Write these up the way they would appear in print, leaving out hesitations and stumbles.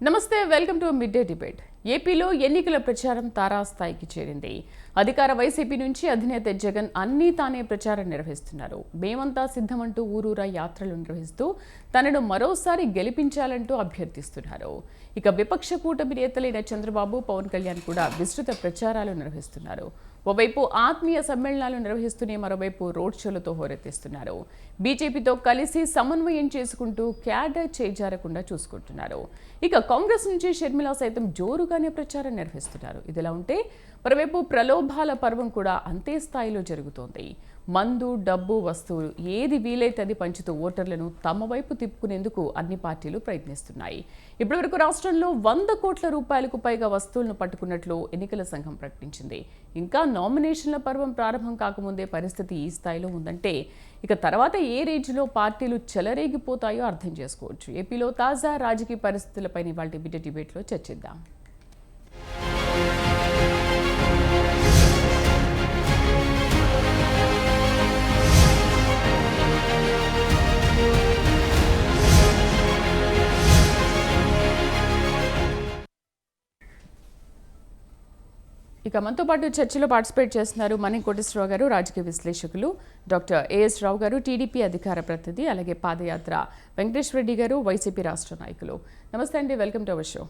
నమస్తే, welcome to mid day debate. ఏపీలో ఎన్నికల ప్రచారం తారాస్థాయికి చేరింది. అధికార వైసీపీ నుంచి అధినేత జగన్ అన్నీ తానే ప్రచారం నిర్వహిస్తున్నారు. మేమంతా సిద్ధమంటూ ఊరూరా యాత్రలు నిర్వహిస్తూ తనను మరోసారి గెలిపించాలంటూ అభ్యర్థిస్తున్నారు. ఇక విపక్ష కూటమి నేతలైన చంద్రబాబు, పవన్ కళ్యాణ్ కూడా విస్తృత ప్రచారాలు నిర్వహిస్తున్నారు. ఓవైపు ఆత్మీయ సమ్మేళనాలు నిర్వహిస్తూనే మరోవైపు రోడ్ షోలతో హోరెత్తిస్తున్నారు. బీజేపీతో కలిసి సమన్వయం చేసుకుంటూ క్యాడర్ చేజారకుండా చూసుకుంటున్నారు. ఇక కాంగ్రెస్ నుంచి షర్మిల సైతం జోరుగానే ప్రచారం నిర్వహిస్తున్నారు. ఇదిలా ఉంటే మరోవైపు ప్రలోభాల పర్వం కూడా అంతే స్థాయిలో జరుగుతోంది. మందు, డబ్బు, వస్తువులు ఏది వీలైతే అది పంచుతూ ఓటర్లను తమ వైపు తిప్పుకునేందుకు అన్ని పార్టీలు ప్రయత్నిస్తున్నాయి. ఇప్పటివరకు రాష్ట్రంలో 100 కోట్ల రూపాయలకు పైగా వస్తువులను పట్టుకున్నట్లు ఎన్నికల సంఘం ప్రకటించింది. ఇంకా నామినేషన్ల పర్వం ప్రారంభం కాకముందే పరిస్థితి ఈ స్థాయిలో ఉందంటే ఇక తర్వాత ఏ రేంజ్లో పార్టీలు చెలరేగిపోతాయో అర్థం చేసుకోవచ్చు. ఏపీలో తాజా రాజకీయ పరిస్థితులపై ఇవాళ డిబేట్లో చర్చిద్దాం. ఇక మనతో పాటు చర్చలో పార్టిసిపేట్ చేస్తున్నారు మనీ కోటేశ్వరరావు గారు, రాజకీయ విశ్లేషకులు, డాక్టర్ ఏఎస్ రావు గారు, టీడీపీ అధికార ప్రతినిధి, అలాగే పాదయాత్ర వెంకటేశ్వర రెడ్డి గారు, వైసీపీ రాష్ట్ర నాయకులు. నమస్తే అండి, welcome to our show.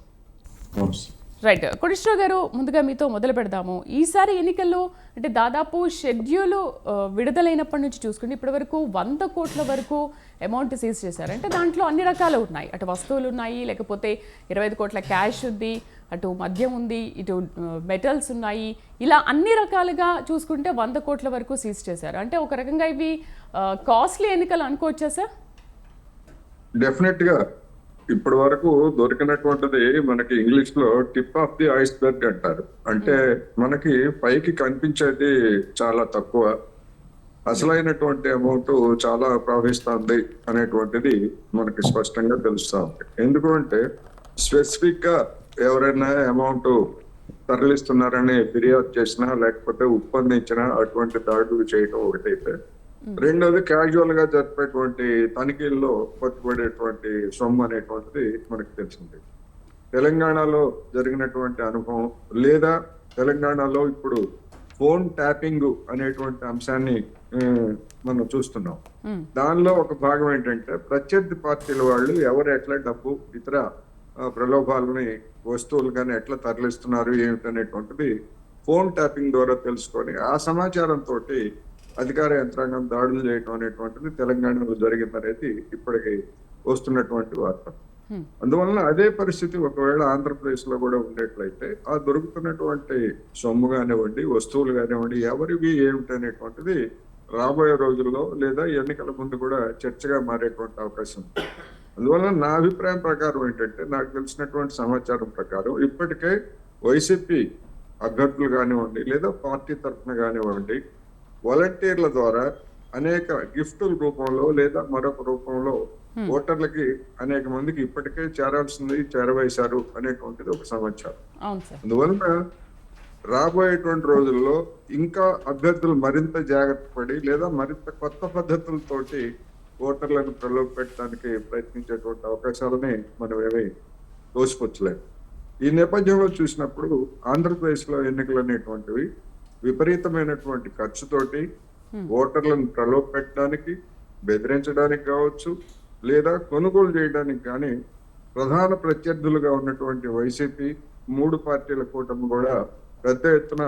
Right, Koteswararao గారు, ముందుగా మీతో మొదలు పెడదాము. ఈసారి ఎన్నికల్లో అంటే దాదాపు షెడ్యూల్ విడుదలైనప్పటి నుంచి చూసుకుంటే ఇప్పటి వరకు 100 కోట్ల వరకు అమౌంట్ సీజ్ చేశారు. అంటే దాంట్లో అన్ని రకాలు ఉన్నాయి. అటు వస్తువులు ఉన్నాయి, లేకపోతే 25 కోట్ల క్యాష్ ఉంది, అటు మద్యం ఉంది, ఇటు మెటల్స్ ఉన్నాయి. ఇలా అన్ని రకాలుగా చూసుకుంటే 100 కోట్ల వరకు సీజ్ చేశారు. అంటే ఒక రకంగా ఇవి కాస్ట్లీ ఎన్నికలు అనుకోవచ్చా సార్? డెఫినెట్ గా ఇప్పటి వరకు దొరికినటువంటిది మనకి ఇంగ్లీష్ లో టిప్ ఆఫ్ ది ఐస్బర్గ్ అంటారు. అంటే మనకి పైకి కనిపించేది చాలా తక్కువ, అసలైనటువంటి అమౌంట్ చాలా ప్రవహిస్తుంది అనేటువంటిది మనకి స్పష్టంగా తెలుస్తా ఉంది. ఎందుకంటే స్పెసిఫిక్ గా ఎవరైనా అమౌంట్ తరలిస్తున్నారని ఫిర్యాదు చేసినా, లేకపోతే ఉప్పందించినా అటువంటి దాడులు చేయడం ఒకటైతే, రెండోది క్యాజువల్ గా జరిపేటువంటి తనిఖీల్లో పట్టుబడేటువంటి సొమ్ము అనేటువంటిది మనకు తెలిసింది. తెలంగాణలో జరిగినటువంటి అనుభవం, లేదా తెలంగాణలో ఇప్పుడు ఫోన్ ట్యాపింగ్ అనేటువంటి అంశాన్ని మనం చూస్తున్నాం. దానిలో ఒక భాగం ఏంటంటే ప్రత్యర్థి పార్టీల వాళ్ళు ఎవరు ఎట్లా డబ్బు, ఇతర ప్రలోభాలని, వస్తువులు కానీ ఎట్లా తరలిస్తున్నారు ఏమిటనేటువంటిది ఫోన్ ట్యాపింగ్ ద్వారా తెలుసుకొని ఆ సమాచారంతో అధికార యంత్రాంగం దాడులు చేయడం అనేటువంటిది తెలంగాణలో జరిగిందనేది ఇప్పటికి వస్తున్నటువంటి వార్త. అందువలన అదే పరిస్థితి ఒకవేళ ఆంధ్రప్రదేశ్ లో కూడా ఉండేట్లయితే ఆ దొరుకుతున్నటువంటి సొమ్ము కానివ్వండి, వస్తువులు కానివ్వండి, ఎవరివి ఏమిటనేటువంటిది రాబోయే రోజుల్లో లేదా ఎన్నికల ముందు కూడా చర్చగా మారేటువంటి అవకాశం ఉంది. అందువల్ల నా అభిప్రాయం ప్రకారం ఏంటంటే, నాకు తెలిసినటువంటి సమాచారం ప్రకారం ఇప్పటికే వైసీపీ అభ్యర్థులు కానివ్వండి, లేదా పార్టీ తరఫున కానివ్వండి, వాలంటీర్ల ద్వారా అనేక గిఫ్టుల రూపంలో లేదా మరొక రూపంలో ఓటర్లకి అనేక మందికి ఇప్పటికే చేరాల్సింది చేరవేశారు అనేటువంటిది ఒక సమాచారం. అందువలన రాబోయేటువంటి రోజుల్లో ఇంకా అభ్యర్థులు మరింత జాగ్రత్త పడి లేదా మరింత కొత్త పద్ధతులతోటి ఓటర్లను ప్రలోభ పెట్టడానికి ప్రయత్నించేటువంటి అవకాశాలని మనం ఏమీ తోసిపుచ్చలేము. ఈ నేపథ్యంలో చూసినప్పుడు ఆంధ్రప్రదేశ్ లో ఎన్నికలు అనేటువంటివి విపరీతమైనటువంటి ఖర్చుతోటి ఓటర్లను ప్రలోభ పెట్టడానికి, బెదిరించడానికి కావచ్చు, లేదా కొనుగోలు చేయడానికి కానీ ప్రధాన ప్రత్యర్థులుగా ఉన్నటువంటి వైసీపీ, 3 పార్టీల కూటమి కూడా పెద్ద ఎత్తున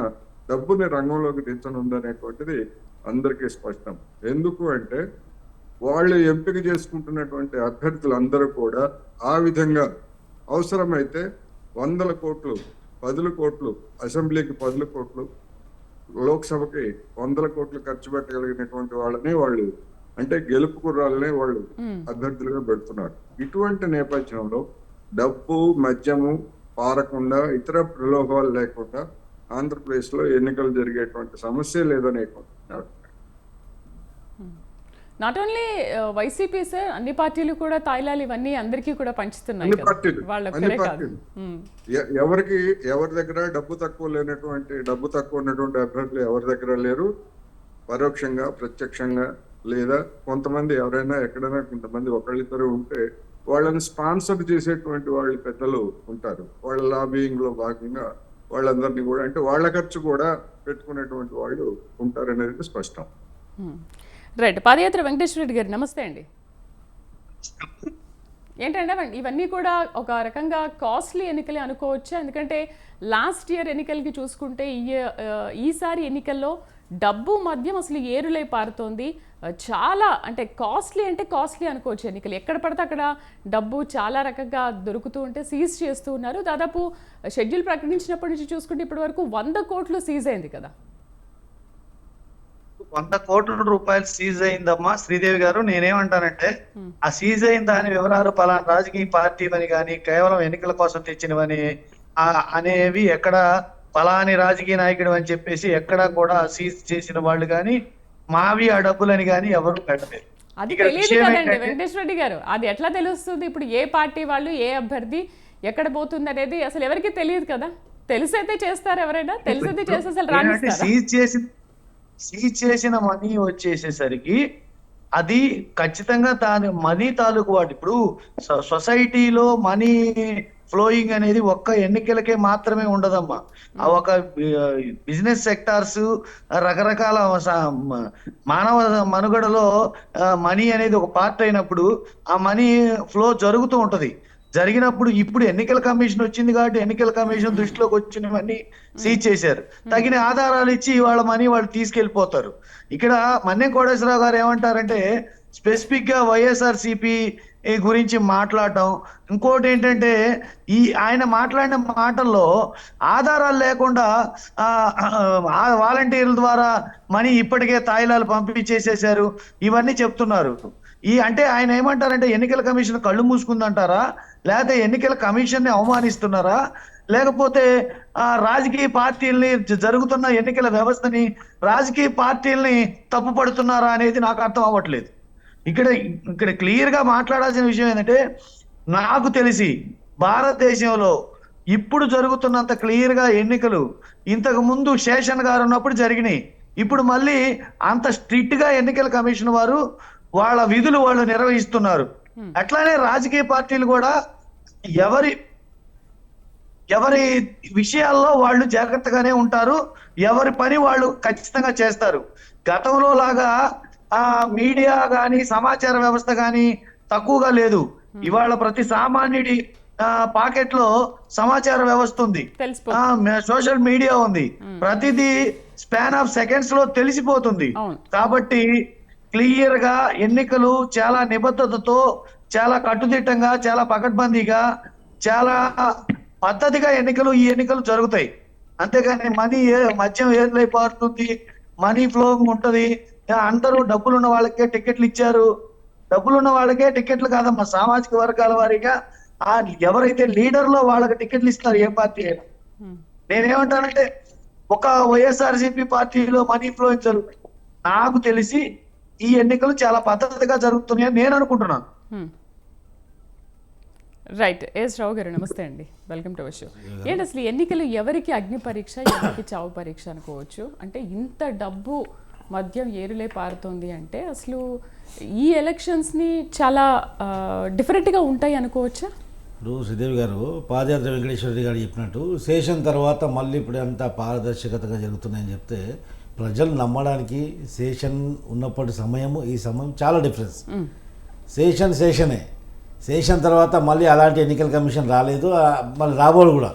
డబ్బుని రంగంలోకి దించనుందనేటువంటిది అందరికీ స్పష్టం. ఎందుకు అంటే వాళ్ళు ఎంపిక చేసుకుంటున్నటువంటి అభ్యర్థులందరూ కూడా ఆ విధంగా అవసరమైతే 100 కోట్లు, 10 కోట్లు, అసెంబ్లీకి 10 కోట్లు, లోక్సభకి 100 కోట్లు ఖర్చు పెట్టగలిగినటువంటి వాళ్ళని వాళ్ళు, అంటే గెలుపు కుర్రాలనే వాళ్ళు అభ్యర్థులుగా పెడుతున్నారు. ఇటువంటి నేపథ్యంలో డబ్బు, మద్యము పారకుండా, ఇతర ప్రలోభాలు లేకుండా ఆంధ్రప్రదేశ్ లో ఎన్నికలు జరిగేటువంటి సమస్య లేదనేటువంటి నాట్ ఓన్లీ వైసీపీ సార్, అన్ని పార్టీలు కూడా తాయిలాలు ఇవన్నీ అందరికీ కూడా పంచుతున్నాయి. ఎవరి దగ్గర డబ్బు తక్కువ ఉన్నటువంటి అభ్యర్థులు ఎవరి దగ్గర లేరు. పరోక్షంగా, ప్రత్యక్షంగా, లేదా కొంతమంది ఎవరైనా ఎక్కడైనా కొంతమంది ఒకళ్ళిద్దరు ఉంటే వాళ్ళని స్పాన్సర్ చేసేటువంటి వాళ్ళు పెద్దలు ఉంటారు. వాళ్ళ లాబియింగ్ లో భాగంగా వాళ్ళందరినీ కూడా, అంటే వాళ్ళ ఖర్చు కూడా పెట్టుకునేటువంటి వాళ్ళు ఉంటారనేది స్పష్టం. రైట్. పాదయాత్ర వెంకటేశ్వర రెడ్డి గారు నమస్తే అండి. ఏంటంటే ఇవన్నీ కూడా ఒక రకంగా కాస్ట్లీ ఎన్నికలే అనుకోవచ్చా? ఎందుకంటే లాస్ట్ ఇయర్ ఎన్నికలకి చూసుకుంటే ఈసారి ఎన్నికల్లో డబ్బు మద్యం అసలు ఏరులై పారుతోంది. చాలా అంటే కాస్ట్లీ అనుకోవచ్చు ఎన్నికలు. ఎక్కడ పడితే అక్కడ డబ్బు చాలా రకంగా దొరుకుతూ ఉంటే సీజ్ చేస్తూ ఉన్నారు. దాదాపు షెడ్యూల్ ప్రకటించినప్పటి నుంచి చూసుకుంటే ఇప్పటి వరకు 100 కోట్లు సీజ్ అయింది కదా. 100 కోట్ల రూపాయలు సీజ్ అయిందమ్మా శ్రీదేవి గారు. నేనేమంటానంటే ఆ సీజ్ అయిన దాని వివరాలు పలానా రాజకీయ పార్టీలని కానీ కేవలం ఎన్నికల కోసం తెచ్చినవని అనేవి ఎక్కడ పలాని రాజకీయ నాయకుడు అని చెప్పేసి ఎక్కడ కూడా సీజ్ చేసిన వాళ్ళు కానీ మావి ఆ డబ్బులని కానీ ఎవరు పెట్టలేదు. అది తెలియదు కదండి వెంకటేశ్వర రెడ్డి గారు. అది ఎట్లా తెలుస్తుంది? ఇప్పుడు ఏ పార్టీ వాళ్ళు ఏ అభ్యర్థి ఎక్కడ పోతుంది అనేది అసలు ఎవరికి తెలియదు కదా. తెలిసైతే చేస్తారు ఎవరైనా, తెలిసైతే చేస్తే అసలు రాణిస్తారు. సీజ్ చేసిన మనీ వచ్చేసేసరికి అది ఖచ్చితంగా దాని మనీ తాలూకు వాటి. ఇప్పుడు సొసైటీలో మనీ ఫ్లోయింగ్ అనేది ఒక్క ఎన్నికలకే మాత్రమే ఉండదమ్మా. ఒక బిజినెస్ సెక్టార్స్ రకరకాల మానవ మనుగడలో మనీ అనేది ఒక పార్ట్ అయినప్పుడు ఆ మనీ ఫ్లో జరుగుతూ ఉంటది. జరిగినప్పుడు ఇప్పుడు ఎన్నికల కమిషన్ వచ్చింది కాబట్టి ఎన్నికల కమిషన్ దృష్టిలోకి వచ్చినవన్నీ సీజ్ చేశారు. తగిన ఆధారాలు ఇచ్చి వాళ్ళ మనీ వాళ్ళు తీసుకెళ్లిపోతారు. ఇక్కడ మన్నెం కోటేశ్వరరావు గారు ఏమంటారంటే స్పెసిఫిక్ గా వైఎస్ఆర్సీపీ గురించి మాట్లాడటం. ఇంకోటి ఏంటంటే ఆయన మాట్లాడిన మాటల్లో ఆధారాలు లేకుండా వాలంటీర్ల ద్వారా మనీ ఇప్పటికే తాయిలాలు పంపించేసేసారు ఇవన్నీ చెప్తున్నారు. అంటే ఆయన ఏమంటారంటే ఎన్నికల కమిషన్ కళ్ళు మూసుకుందంటారా, లేకపోతే ఎన్నికల కమిషన్ ని అవమానిస్తున్నారా, లేకపోతే రాజకీయ పార్టీల్ని జరుగుతున్న ఎన్నికల వ్యవస్థని రాజకీయ పార్టీల్ని తప్పుపడుతున్నారా అనేది నాకు అర్థం అవ్వట్లేదు. ఇక్కడ క్లియర్ గా మాట్లాడాల్సిన విషయం ఏంటంటే నాకు తెలిసి భారతదేశంలో ఇప్పుడు జరుగుతున్నంత క్లియర్ గా ఎన్నికలు ఇంతకు ముందు శేషన్ గారు ఉన్నప్పుడు జరిగినాయి. ఇప్పుడు మళ్ళీ అంత స్ట్రిక్ట్ గా ఎన్నికల కమిషన్ వారు వాళ్ళ విధులు వాళ్ళు నిర్వహిస్తున్నారు. అట్లానే రాజకీయ పార్టీలు కూడా ఎవరి విషయాల్లో వాళ్ళు జాగ్రత్తగానే ఉంటారు. ఎవరి పని వాళ్ళు ఖచ్చితంగా చేస్తారు. గతంలో లాగా మీడియా గాని సమాచార వ్యవస్థ గాని తక్కువగా లేదు. ఇవాళ ప్రతి సామాన్యుడి పాకెట్ లో సమాచార వ్యవస్థ ఉంది, సోషల్ మీడియా ఉంది. ప్రతిదీ స్పాన్ ఆఫ్ సెకండ్స్ లో తెలిసిపోతుంది. కాబట్టి క్లియర్ గా ఎన్నికలు చాలా నిబద్ధతతో, చాలా కట్టుదిట్టంగా, చాలా పకడ్బందీగా, చాలా పద్ధతిగా ఈ ఎన్నికలు జరుగుతాయి. అంతేగాని మద్యం ఏర్లైపోతుంది, మనీ ఫ్లోయింగ్ ఉంటది. అందరూ డబ్బులున్న వాళ్ళకే టికెట్లు ఇచ్చారు. డబ్బులున్న వాళ్ళకే టికెట్లు కాదమ్మా, సామాజిక వర్గాల వారీగా ఎవరైతే లీడర్లో వాళ్ళకి టికెట్లు ఇస్తారు ఏ పార్టీ అయినా. నేనేమంటానంటే ఒక వైఎస్ఆర్సీపీ పార్టీలో మనీ ఫ్లోయింగ్ జరుగుతుంది. నాకు తెలిసి ఈ ఎన్నికలు చాలా పద్ధతిగా జరుగుతున్నాయని నేను అనుకుంటున్నాను. రైట్. ఎస్ రావు గారు నమస్తే అండి, వెల్కమ్ టు అవర్ షో. ఏంటి అసలు ఎన్నికలు ఎవరికి అగ్ని పరీక్ష, ఎవరికి చావు పరీక్ష అనుకోవచ్చు? అంటే ఇంత డబ్బు మద్యం ఏరులే పారుతోంది అంటే అసలు ఈ ఎలక్షన్స్ని చాలా డిఫరెంట్గా ఉంటాయి అనుకోవచ్చా? ఇప్పుడు శ్రీదేవి గారు పాదయాత్ర వెంకటేశ్వర రెడ్డి గారు చెప్పినట్టు శేషన్ తర్వాత మళ్ళీ ఇప్పుడు అంతా పారదర్శకతగా జరుగుతున్నాయని చెప్తే ప్రజలు నమ్మడానికి శేషన్ ఉన్నప్పటి సమయము ఈ సమయం చాలా డిఫరెన్స్. శేషనే శేషన్ తర్వాత మళ్ళీ అలాంటి ఎన్నికల కమిషన్ రాలేదు, మళ్ళీ రాబోడు కూడా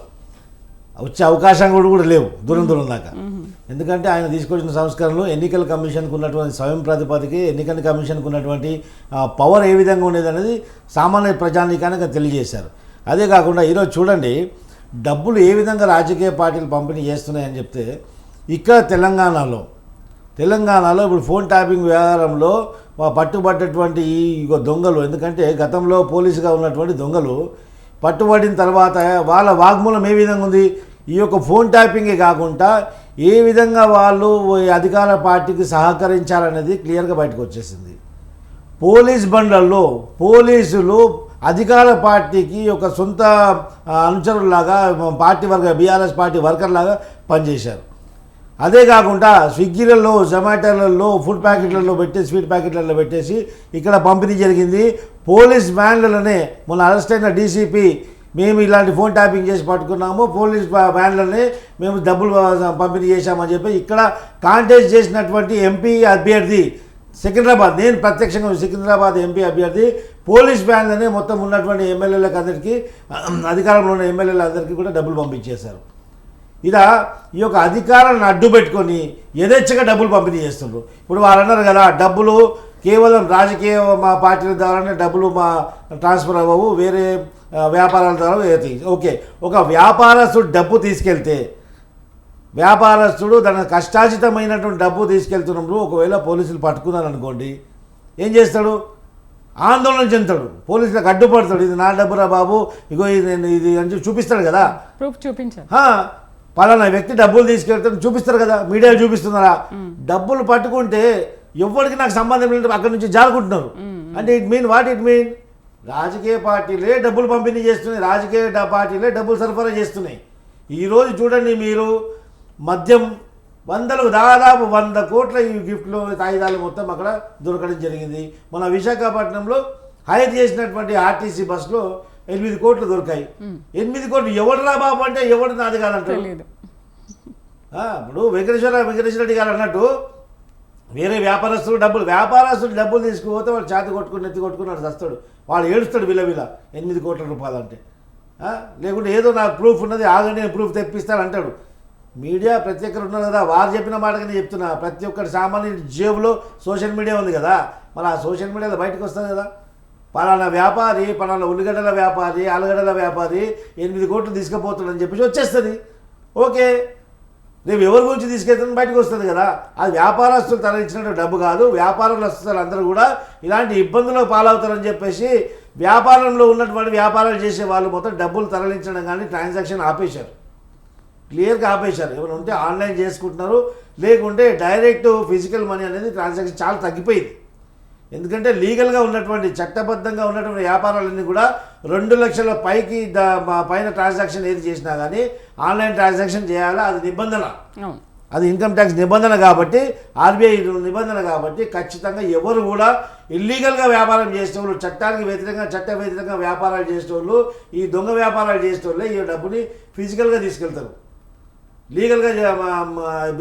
వచ్చే అవకాశం కూడా లేవు దూరం దాకా. ఎందుకంటే ఆయన తీసుకొచ్చిన సంస్కరణలు ఎన్నికల కమిషన్కు ఉన్నటువంటి స్వయం ప్రతిపదిక, ఎన్నికల కమిషన్కు ఉన్నటువంటి పవర్ ఏ విధంగా ఉండేది అనేది సామాన్య ప్రజానీకానికి తెలియజేశారు. అదే కాకుండా ఈరోజు చూడండి డబ్బులు ఏ విధంగా రాజకీయ పార్టీలు పంపిణీ చేస్తున్నాయని చెప్తే ఇక్కడ తెలంగాణలో ఇప్పుడు ఫోన్ ట్యాపింగ్ వ్యవహారంలో పట్టుబడ్డటువంటి ఈ దొంగలు, ఎందుకంటే గతంలో పోలీసుగా ఉన్నటువంటి దొంగలు పట్టుబడిన తర్వాత వాళ్ళ వాగ్మూలం ఏ విధంగా ఉంది, ఈ యొక్క ఫోన్ ట్యాపింగే కాకుండా ఏ విధంగా వాళ్ళు అధికార పార్టీకి సహకరించాలనేది క్లియర్గా బయటకు వచ్చేసింది. పోలీస్ బండల్లో పోలీసులు అధికార పార్టీకి ఒక సొంత అనుచరులాగా బీఆర్ఎస్ పార్టీ వర్కర్లాగా పనిచేశారు. అదే కాకుండా స్విగ్గీలలో, జొమాటోలలో, ఫుడ్ ప్యాకెట్లలో స్వీట్ ప్యాకెట్లలో పెట్టేసి ఇక్కడ పంపిణీ జరిగింది. పోలీస్ వ్యాన్లలోనే మొన్న అరెస్ట్ అయిన డీసీపీ మేము ఇలాంటి ఫోన్ ట్యాపింగ్ చేసి పట్టుకున్నాము, పోలీస్ వ్యాన్లనే మేము డబ్బులు పంపిణీ చేశామని చెప్పి ఇక్కడ కాంటెస్ట్ చేసినటువంటి ఎంపీ అభ్యర్థి సికింద్రాబాద్, నేను ప్రత్యక్షంగా సికింద్రాబాద్ ఎంపీ అభ్యర్థి పోలీస్ వ్యాన్లనే మొత్తం ఉన్నటువంటి ఎమ్మెల్యేలకు అందరికీ, అధికారంలో ఉన్న ఎమ్మెల్యేలందరికీ కూడా డబ్బులు పంపించేశారు. ఇలా ఈ యొక్క అధికారాలను అడ్డు పెట్టుకొని యథేచ్ఛగా డబ్బులు పంపిణీ చేస్తున్నారు. ఇప్పుడు వారు అన్నారు కదా, డబ్బులు కేవలం రాజకీయ మా పార్టీల ద్వారానే డబ్బులు మా ట్రాన్స్ఫర్ అవ్వవు, వేరే వ్యాపారాల ద్వారా అవుతాయి. ఓకే, ఒక వ్యాపారస్తుడు డబ్బు తీసుకెళ్తే, వ్యాపారస్తుడు తన కష్టార్జితమైనటువంటి డబ్బు తీసుకెళ్తున్నప్పుడు ఒకవేళ పోలీసులు పట్టుకున్నారనుకోండి, ఏం చేస్తాడు? ఆందోళన చెందుతాడు, పోలీసులకు అడ్డుపడతాడు. ఇది నా డబ్బురా బాబు, ఇగో ఇది అని చూపిస్తాడు కదా, ప్రూఫ్ చూపించారు. పలానా వ్యక్తి డబ్బులు తీసుకెళ్తాడు చూపిస్తారు కదా, మీడియా చూపిస్తున్నారా? డబ్బులు పట్టుకుంటే ఎవరికి నాకు సంబంధం లేదు, అక్కడి నుంచి జారుకుంటున్నారు. అంటే it mean what it mean? రాజకీయ పార్టీలే డబ్బులు పంపిణీ చేస్తున్నాయి, రాజకీయ పార్టీలే డబ్బులు సరఫరా చేస్తున్నాయి. ఈరోజు చూడండి మీరు, మద్యం దాదాపు 100 కోట్ల ఈ గిఫ్ట్లు ఆయుధాలు మొత్తం అక్కడ దొరకడం జరిగింది. మన విశాఖపట్నంలో హైర్ చేసినటువంటి ఆర్టీసీ బస్సులో 8 కోట్లు దొరికాయి. 8 కోట్లు ఎవడు రా బాబు అంటే ఎవడు నాది కాదంటారు. ఇప్పుడు వెంకటేశ్వర రెడ్డి గారు అన్నట్టు వేరే వ్యాపారస్తుడు డబ్బులు తీసుకుపోతే వాడు ఛాతి కొట్టుకుని నెత్తి కొట్టుకున్నాడు చస్తాడు, వాడు ఏడుస్తాడు విలవిల 8 కోట్ల రూపాయలు అంటే. లేకుంటే ఏదో నాకు ప్రూఫ్ ఉన్నది, ఆగండి నేను ప్రూఫ్ తెప్పిస్తాను అంటాడు. మీడియా ప్రతి ఒక్కరు ఉన్నారు కదా, వారు చెప్పిన మాటగానే చెప్తున్నా. ప్రతి ఒక్కరి సామాన్య జేబులో సోషల్ మీడియా ఉంది కదా, మరి ఆ సోషల్ మీడియాలో బయటకు వస్తుంది కదా, పలానా వ్యాపారి, పలానా ఉల్లిగడ్డల వ్యాపారి, ఆలుగడ్డల వ్యాపారి 8 కోట్లు తీసుకుపోతాడని చెప్పేసి వచ్చేస్తుంది. ఓకే, రేపు ఎవరి గురించి తీసుకెళ్తాను బయటకు వస్తుంది కదా. అది వ్యాపారస్తులు తరలించినట్టు డబ్బు కాదు, వ్యాపారస్తులు అందరూ కూడా ఇలాంటి ఇబ్బందులకు పాలవుతారని చెప్పేసి వ్యాపారంలో ఉన్నటువంటి వ్యాపారాలు చేసే వాళ్ళు మొత్తం డబ్బులు తరలించడం కానీ ట్రాన్సాక్షన్ ఆపేశారు, క్లియర్గా ఆపేశారు. ఏమైనా ఉంటే ఆన్లైన్ చేసుకుంటున్నారు, లేకుంటే డైరెక్ట్ ఫిజికల్ మనీ అనేది ట్రాన్సాక్షన్ చాలా తగ్గిపోయింది. ఎందుకంటే లీగల్గా ఉన్నటువంటి చట్టబద్ధంగా ఉన్నటువంటి వ్యాపారాలన్నీ కూడా 2 లక్షల పైన ట్రాన్సాక్షన్ ఏది చేసినా కానీ ఆన్లైన్ ట్రాన్సాక్షన్ చేయాలా, అది నిబంధన, అది ఇన్కమ్ ట్యాక్స్ నిబంధన కాబట్టి, ఆర్బీఐ నిబంధన కాబట్టి ఖచ్చితంగా ఎవరు కూడా ఇల్లీగల్గా వ్యాపారం చేసేవాళ్ళు, చట్టానికి వ్యతిరేకంగా చట్ట వ్యతిరేకంగా వ్యాపారాలు చేసేవాళ్ళు, ఈ దొంగ వ్యాపారాలు చేసేవాళ్ళే ఈ డబ్బుని ఫిజికల్గా తీసుకెళ్తారు. లీగల్గా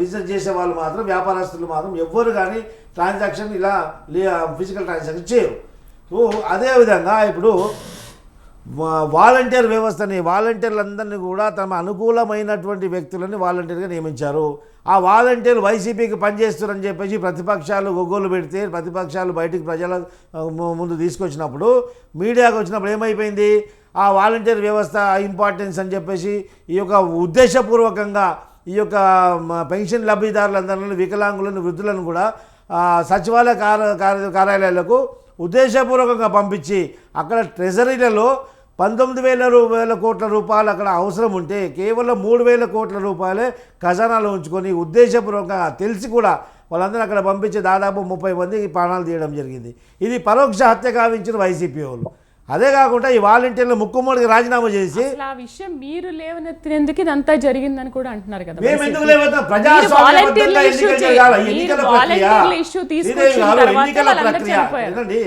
బిజినెస్ చేసే వాళ్ళు మాత్రం, వ్యాపారస్తులు మాత్రం ఎవ్వరు కానీ ట్రాన్సాక్షన్ ఇలా ఫిజికల్ ట్రాన్సాక్షన్ చేయరు. సో అదేవిధంగా ఇప్పుడు వాలంటీర్ వ్యవస్థని, వాలంటీర్లందరినీ కూడా తమ అనుకూలమైనటువంటి వ్యక్తులని వాలంటీర్గా నియమించారు. ఆ వాలంటీర్లు వైసీపీకి పనిచేస్తారని చెప్పేసి ప్రతిపక్షాలు గొగ్గోలు పెడితే, ప్రతిపక్షాలు బయటికి ప్రజల ముందు తీసుకొచ్చినప్పుడు, మీడియాకు వచ్చినప్పుడు ఏమైపోయింది? ఆ వాలంటీర్ వ్యవస్థ ఇంపార్టెన్స్ అని చెప్పేసి ఈ యొక్క ఉద్దేశపూర్వకంగా ఈ యొక్క పెన్షన్ లబ్ధిదారులందరినీ, వికలాంగులను, వృద్ధులను కూడా సచివాలయ కార్యాలయాలకు ఉద్దేశపూర్వకంగా పంపించి అక్కడ ట్రెజరీలలో 19,000 కోట్ల రూపాయలు అక్కడ అవసరం ఉంటే కేవలం 3,000 కోట్ల రూపాయలే ఖజానాలో ఉంచుకొని ఉద్దేశపూర్వకంగా తెలిసి కూడా వాళ్ళందరూ అక్కడ పంపించి దాదాపు 30 మందికి ప్రాణాలు తీయడం జరిగింది. ఇది పరోక్ష హత్య గావించిన వైసీపీ వాళ్ళు. అదే కాకుండా ఈ వాలంటీర్లు ముక్కుమ్మడికి రాజీనామా చేసి, ఆ విషయం మీరు లేవనెత్తినందుకు ఇదంతా జరిగిందని కూడా అంటున్నారు కదా. మేము ఎందుకు లేవతాం? ప్రజాస్వామ్యబద్ధంగా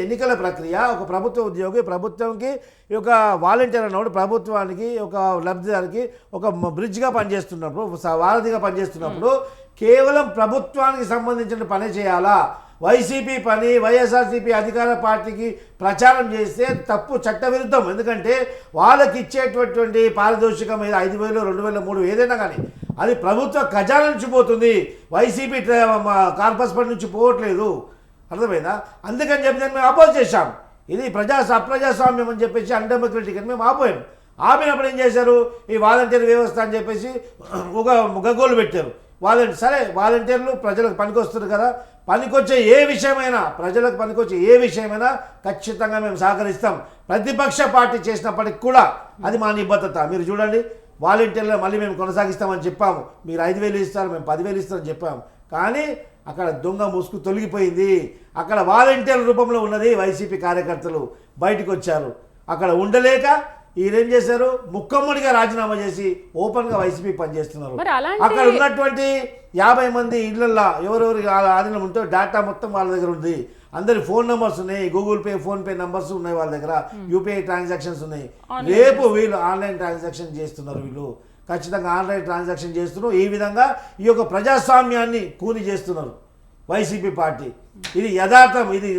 ఎన్నికల ప్రక్రియ ఒక ప్రభుత్వ ఉద్యోగి, ప్రభుత్వంకి ఒక వాలంటీర్ అన్నప్పుడు ప్రభుత్వానికి ఒక లబ్ధిదారికి ఒక బ్రిడ్జ్గా పనిచేస్తున్నప్పుడు, వారధిగా పనిచేస్తున్నప్పుడు కేవలం ప్రభుత్వానికి సంబంధించిన పని చేయాలా? వైసీపీ పని, వైఎస్ఆర్సీపీ అధికార పార్టీకి ప్రచారం చేస్తే తప్పు, చట్టవిరుద్ధం. ఎందుకంటే వాళ్ళకి ఇచ్చేటటువంటి పారితోషికం 5,000, 2,000, 3,000 ఏదైనా కానీ అది ప్రభుత్వ ఖజానా నుంచి పోతుంది, వైసీపీ కార్పస్ ఫండ్ నుంచి పోవట్లేదు. అర్థమైందా? అందుకని చెప్పి మేము అపోజ్ చేశాం. ఇది అప్రజాస్వామ్యం అని చెప్పేసి అన్డెమోక్రటిక్ అని మేము ఆపినప్పుడు ఏం చేశారు? ఈ వాలంటీర్ వ్యవస్థ అని చెప్పేసి ఒక గగ్గోలు పెట్టారు. వాలంటీర్లు ప్రజలకు పనికొస్తారు కదా, పనికొచ్చే ఏ విషయమైనా, ప్రజలకు పనికొచ్చే ఏ విషయమైనా ఖచ్చితంగా మేము సహకరిస్తాం. ప్రతిపక్ష పార్టీ చేసినప్పటికి కూడా అది మా నిబద్ధత. మీరు చూడండి, వాలంటీర్లు మళ్ళీ మేము కొనసాగిస్తామని చెప్పాము. మీరు 5,000 ఇస్తారు, మేము 10,000 ఇస్తామని చెప్పాము. కానీ అక్కడ దొంగ ముసుగు తొలగిపోయింది. అక్కడ వాలంటీర్ల రూపంలో ఉన్నది వైసీపీ కార్యకర్తలు బయటకు వచ్చారు. అక్కడ ఉండలేక ఈయనేం చేశారు? ముక్కమ్మడిగా రాజీనామా చేసి ఓపెన్గా వైసీపీ పనిచేస్తున్నారు. అక్కడ ఉన్నటువంటి 50 మంది ఇళ్లల్లో ఎవరెవరి ఆధీనం ఉంటే డేటా మొత్తం వాళ్ళ దగ్గర ఉంది. అందరి ఫోన్ నెంబర్స్ ఉన్నాయి, గూగుల్ పే, ఫోన్పే నెంబర్స్ ఉన్నాయి వాళ్ళ దగ్గర, యూపీఐ ట్రాన్సాక్షన్స్ ఉన్నాయి. రేపు వీళ్ళు ఆన్లైన్ ట్రాన్సాక్షన్ చేస్తున్నారు, వీళ్ళు ఖచ్చితంగా ఆన్లైన్ ట్రాన్సాక్షన్ చేస్తున్నారు. ఈ విధంగా ఈ యొక్క ప్రజాస్వామ్యాన్ని కూని చేస్తున్నారు వైసీపీ పార్టీ. ఇది యథార్థం, ఇది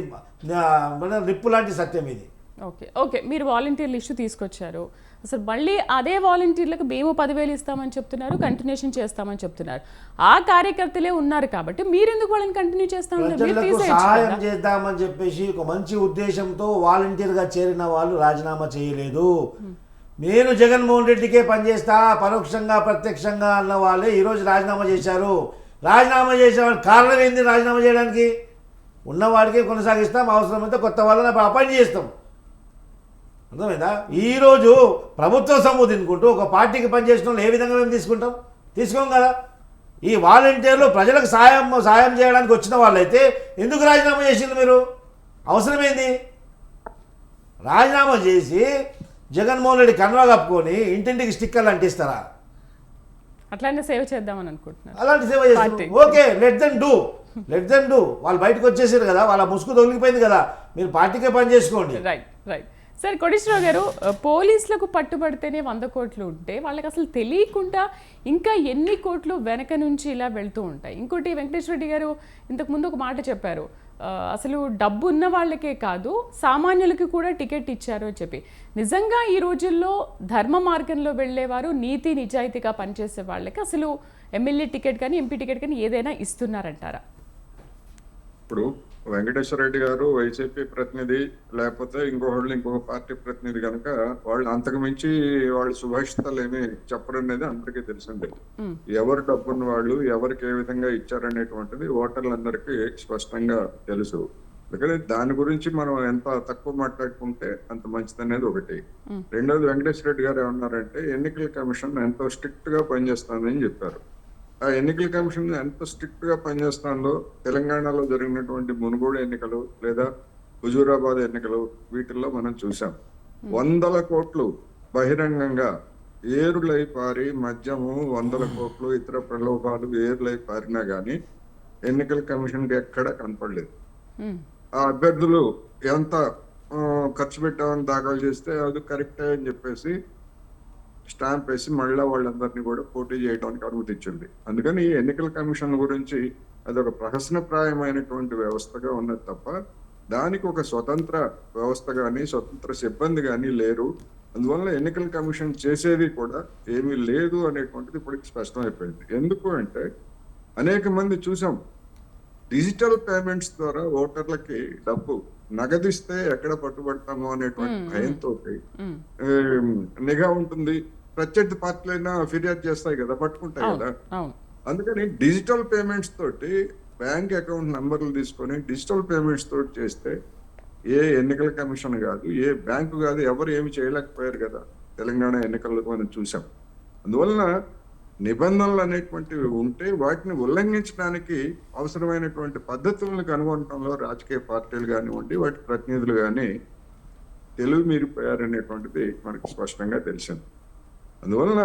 నిప్పు లాంటి సత్యం ఇది. ఓకే ఓకే, మీరు వాలంటీర్ల ఇష్యూ తీసుకొచ్చారు. అసలు మళ్ళీ అదే వాలంటీర్లకు మేము 10,000 ఇస్తామని చెప్తున్నారు, కంటిన్యూషన్ చేస్తామని చెప్తున్నారు. ఆ కార్యకర్తలే ఉన్నారు కాబట్టి మీరెందుకు వాళ్ళని కంటిన్యూ చేస్తామని ప్రజలకు సహాయం చేద్దామని చెప్పేసి ఒక మంచి ఉద్దేశంతో వాలంటీర్గా చేరిన వాళ్ళు రాజీనామా చేయలేదు. నేను జగన్మోహన్ రెడ్డికే పనిచేస్తా పరోక్షంగా ప్రత్యక్షంగా అన్న వాళ్ళే ఈరోజు రాజీనామా చేశారు. రాజీనామా చేసే వాళ్ళ కారణం ఏంది? రాజీనామా చేయడానికి ఉన్నవాడికే కొనసాగిస్తాం, అవసరమైతే కొత్త వాళ్ళని అపాయింట్ చేస్తాం. అర్థమైందా? ఈరోజు ప్రభుత్వ సొమ్ము తినుకుంటూ ఒక పార్టీకి పనిచేసిన వాళ్ళు ఏ విధంగా మేము తీసుకోం కదా. ఈ వాలంటీర్లు ప్రజలకు సాయం చేయడానికి వచ్చిన వాళ్ళైతే ఎందుకు రాజీనామా చేసింది? మీరు అవసరమైంది రాజీనామా చేసి జగన్మోహన్ రెడ్డి కన్వా కప్పుకొని ఇంటింటికి స్టిక్కర్లు అంటిస్తారా? అట్లానే సేవ చేద్దామని అనుకుంటున్నారు. అలాంటి సేవ చేస్తారు. Okay, let them do. వాళ్ళు బయటకు వచ్చేసారు కదా, వాళ్ళ ముసుగు తొలగిపోయింది కదా, మీరు పార్టీకే పని చేసుకోండి. Right right. సరే కోటేశ్వరరావు గారు, పోలీసులకు పట్టుబడితేనే 100 కోట్లు ఉంటే వాళ్ళకి అసలు తెలియకుండా ఇంకా ఎన్ని కోట్లు వెనక నుంచి ఇలా వెళ్తూ ఉంటాయి. ఇంకోటి వెంకటేశ్వర రెడ్డి గారు ఇంతకుముందు ఒక మాట చెప్పారు, అసలు డబ్బు ఉన్న వాళ్ళకే కాదు సామాన్యులకి కూడా టికెట్ ఇచ్చారు అని చెప్పి. నిజంగా ఈ రోజుల్లో ధర్మ మార్గంలో వెళ్ళేవారు, నీతి నిజాయితీగా పనిచేసే వాళ్ళకి అసలు ఎమ్మెల్యే టికెట్ కానీ ఎంపీ టికెట్ కానీ ఏదైనా ఇస్తున్నారంటారా? ఇప్పుడు వెంకటేశ్వర రెడ్డి గారు వైసీపీ ప్రతినిధి, లేకపోతే ఇంకొక పార్టీ ప్రతినిధి కనుక వాళ్ళు అంతకు మించి వాళ్ళు సుభాషితాలు ఏమి చెప్పరనేది అందరికీ తెలిసిందే. ఎవరు డబ్బున్న వాళ్ళు ఎవరికి ఏ విధంగా ఇచ్చారనేటువంటిది ఓటర్లందరికీ స్పష్టంగా తెలుసు. అందుకని దాని గురించి మనం ఎంత తక్కువ మాట్లాడుకుంటే అంత మంచిదనేది ఒకటి. రెండోది, వెంకటేశ్వర రెడ్డి గారు ఏమన్నారంటే ఎన్నికల కమిషన్ ఎంతో స్ట్రిక్ట్ గా పనిచేస్తుందని చెప్పారు. ఆ ఎన్నికల కమిషన్ ఎంత స్ట్రిక్ట్ గా పనిచేస్తుందో తెలంగాణలో జరిగినటువంటి మునుగోడు ఎన్నికలు లేదా హుజూరాబాద్ ఎన్నికలు వీటిల్లో మనం చూసాం. 100 కోట్లు బహిరంగంగా ఏరులై పారి, మద్యము 100 కోట్లు ఇతర ప్రలోభాలు ఏరులై పారినా గానీ ఎన్నికల కమిషన్ ఎక్కడ కనపడలేదు. ఆ అభ్యర్థులు ఎంత ఖర్చు పెట్టామని దాఖలు చేస్తే అది కరెక్టే అని చెప్పేసి స్టాంప్ వేసి మళ్ళా వాళ్ళందరినీ కూడా పోటీ చేయడానికి అనుమతి ఇచ్చింది. అందుకని ఎన్నికల కమిషన్ గురించి అదొక ప్రహసనప్రాయమైనటువంటి వ్యవస్థగా ఉన్నది తప్ప దానికి ఒక స్వతంత్ర వ్యవస్థ కానీ స్వతంత్ర సిబ్బంది కానీ లేరు. అందువల్ల ఎన్నికల కమిషన్ చేసేది కూడా ఏమీ లేదు అనేటువంటిది ఇప్పటికి స్పష్టమైపోయింది. ఎందుకు అంటే అనేక మంది చూసాం, డిజిటల్ పేమెంట్స్ ద్వారా ఓటర్లకి డబ్బు నగదిస్తే ఎక్కడ పట్టుబడతామో అనేటువంటి భయంతో నిఘా ఉంటుంది. ప్రత్యర్థి పార్టీలైనా ఫిర్యాదు చేస్తాయి కదా, పట్టుకుంటాయి కదా. అందుకని డిజిటల్ పేమెంట్స్ తోటి బ్యాంక్ అకౌంట్ నంబర్లు తీసుకొని డిజిటల్ పేమెంట్స్ తోటి చేస్తే ఏ ఎన్నికల కమిషన్ కాదు, ఏ బ్యాంకు కాదు, ఎవరు ఏమి చేయలేకపోయారు కదా తెలంగాణ ఎన్నికల్లో మనం చూసాం. అందువలన నిబంధనలు అనేటువంటివి ఉంటే వాటిని ఉల్లంఘించడానికి అవసరమైనటువంటి పద్ధతులను కనుగొనడంలో రాజకీయ పార్టీలు కానివ్వండి, వాటి ప్రతినిధులు కానీ తెలివి మీరిపోయారనేటువంటిది మనకు స్పష్టంగా తెలిసింది. అందువలన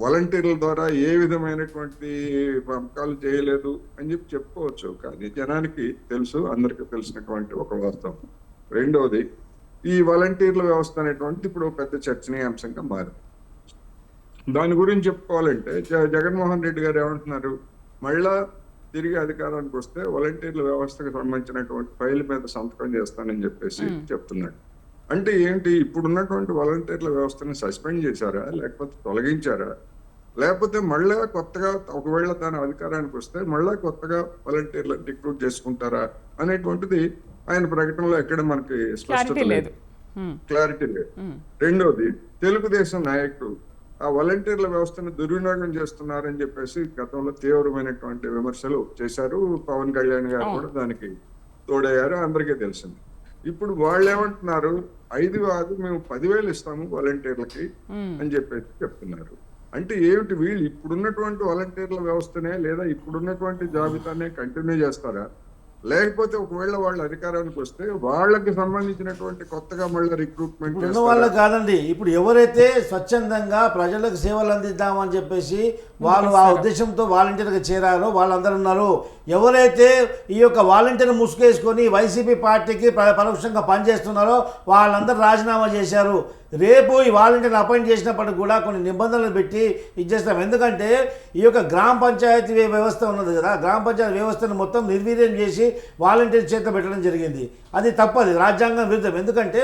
వాలంటీర్ల ద్వారా ఏ విధమైనటువంటి పంపకాలు చేయలేదు అని చెప్పుకోవచ్చు, కానీ జనానికి తెలుసు, అందరికీ తెలిసినటువంటి ఒక వాస్తవం. రెండవది, ఈ వాలంటీర్ల వ్యవస్థ అనేటువంటిది ఇప్పుడు పెద్ద చర్చనీయాంశంగా మారింది. దాని గురించి చెప్పుకోవాలంటే జగన్మోహన్ రెడ్డి గారు ఏమంటున్నారు, మళ్ళా తిరిగి అధికారానికి వస్తే వాలంటీర్ల వ్యవస్థకు సంబంధించినటువంటి ఫైల్ మీద సంతకం చేస్తానని చెప్పేసి చెప్తున్నాడు. అంటే ఏంటి, ఇప్పుడున్నటువంటి వాలంటీర్ల వ్యవస్థని సస్పెండ్ చేశారా, లేకపోతే తొలగించారా, లేకపోతే మళ్ళా కొత్తగా ఒకవేళ తన అధికారానికి వస్తే మళ్ళా కొత్తగా వాలంటీర్లు రిక్రూట్ చేసుకుంటారా అనేటువంటిది ఆయన ప్రకటనలో ఎక్కడ మనకి స్పష్టత లేదు, క్లారిటీ లేదు. రెండోది, తెలుగుదేశం నాయకుడు ఆ వాలంటీర్ల వ్యవస్థను దుర్వినియోగం చేస్తున్నారని చెప్పేసి గతంలో తీవ్రమైనటువంటి విమర్శలు చేశారు. పవన్ కళ్యాణ్ గారు కూడా దానికి తోడయ్యారు, అందరికీ తెలిసింది. ఇప్పుడు వాళ్ళు ఏమంటున్నారు, 5 కాదు మేము 10,000 ఇస్తాము వాలంటీర్లకి అని చెప్పేసి చెప్తున్నారు. అంటే ఏమిటి, వీళ్ళు ఇప్పుడున్నటువంటి వాలంటీర్ల వ్యవస్థనే లేదా ఇప్పుడున్నటువంటి జాబితానే కంటిన్యూ చేస్తారా? లేకపోతే ఒకవేళ వాళ్ళు అధికారానికి వస్తే వాళ్ళకి సంబంధించినటువంటి కొత్తగా మళ్ళీ రిక్రూట్మెంట్ ఇప్పుడు ఉన్న వాళ్ళకి కాదండి, ఇప్పుడు ఎవరైతే స్వచ్ఛందంగా ప్రజలకు సేవలు అందిద్దామని చెప్పేసి వాళ్ళు ఆ ఉద్దేశంతో వాలంటీర్గా చేరారో వాళ్ళందరూ ఉన్నారు. ఎవరైతే ఈ యొక్క వాలంటీర్ ముసుగేసుకొని వైసీపీ పార్టీకి పరోక్షంగా పనిచేస్తున్నారో వాళ్ళందరూ రాజీనామా చేశారు. రేపు ఈ వాలంటీర్ని అపాయింట్ చేసినప్పటికి కూడా కొన్ని నిబంధనలు పెట్టి ఇచ్చేస్తాం. ఎందుకంటే ఈ యొక్క గ్రామ పంచాయతీ వ్యవస్థ ఉన్నది కదా, గ్రామ పంచాయతీ వ్యవస్థను మొత్తం నిర్వీర్యం చేసి వాలంటీర్ చేత పెట్టడం జరిగింది. అది తప్పది, రాజ్యాంగం విరుద్ధం. ఎందుకంటే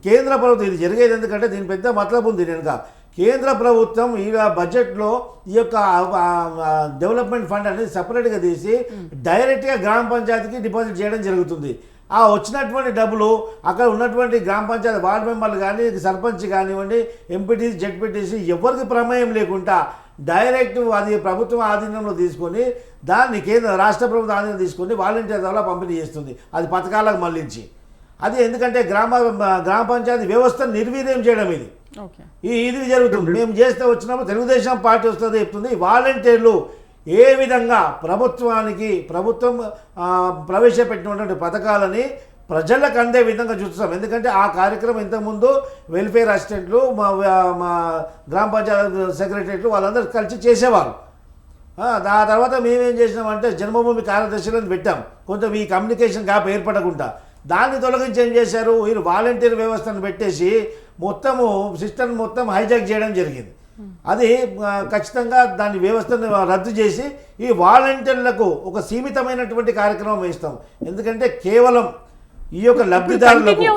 కేంద్ర ప్రభుత్వం ఇది జరిగేది ఎందుకంటే దీని పెద్ద మతలబు ఉంది కనుక కేంద్ర ప్రభుత్వం ఈ బడ్జెట్లో ఈ యొక్క డెవలప్మెంట్ ఫండ్ అనేది సపరేట్గా తీసి డైరెక్ట్గా గ్రామ పంచాయతీకి డిపాజిట్ చేయడం జరుగుతుంది. ఆ వచ్చినటువంటి డబ్బులు అక్కడ ఉన్నటువంటి గ్రామ పంచాయతీ వార్డు మెంబర్లు కానీ సర్పంచ్ కానివ్వండి, ఎంపీటీసీ, జెడ్పీటీసీ ఎవరికి ప్రమేయం లేకుండా డైరెక్ట్ అది ప్రభుత్వం ఆధీనంలో తీసుకొని దాన్ని రాష్ట్ర ప్రభుత్వం ఆధీనం తీసుకొని వాలంటీర్ ద్వారా పంపిణీ చేస్తుంది. అది పథకాలకు మళ్లించి అది ఎందుకంటే గ్రామ పంచాయతీ వ్యవస్థను నిర్వీర్యం చేయడం ఇది జరుగుతుంది. మేము చేస్తే వచ్చినప్పుడు తెలుగుదేశం పార్టీ వస్తుంది చెప్తుంది. వాలంటీర్లు ఏ విధంగా ప్రభుత్వం ప్రవేశపెట్టినటువంటి పథకాలని ప్రజలకు అందే విధంగా చూస్తాం. ఎందుకంటే ఆ కార్యక్రమం ఇంతకుముందు వెల్ఫేర్ అసిస్టెంట్లు మా గ్రామ పంచాయతీ సెక్రటరీలు వాళ్ళందరూ కలిసి చేసేవారు. ఆ తర్వాత మేమేం చేసినామంటే జన్మభూమి కార్యదర్శులను పెట్టాం. కొంచెం ఈ కమ్యూనికేషన్ గ్యాప్ ఏర్పడకుండా దాన్ని తొలగించి ఏం చేశారు, వీరు వాలంటీర్ వ్యవస్థను పెట్టేసి మొత్తము సిస్టమ్ మొత్తం హైజాక్ చేయడం జరిగింది. అది ఖచ్చితంగా దాని వ్యవస్థను రద్దు చేసి ఈ వాలంటీర్లకు ఒక సీమితమైనటువంటి కార్యక్రమం ఇస్తాం. ఎందుకంటే కేవలం ఈ యొక్క లబ్ధిదారులకు కంటిన్యూ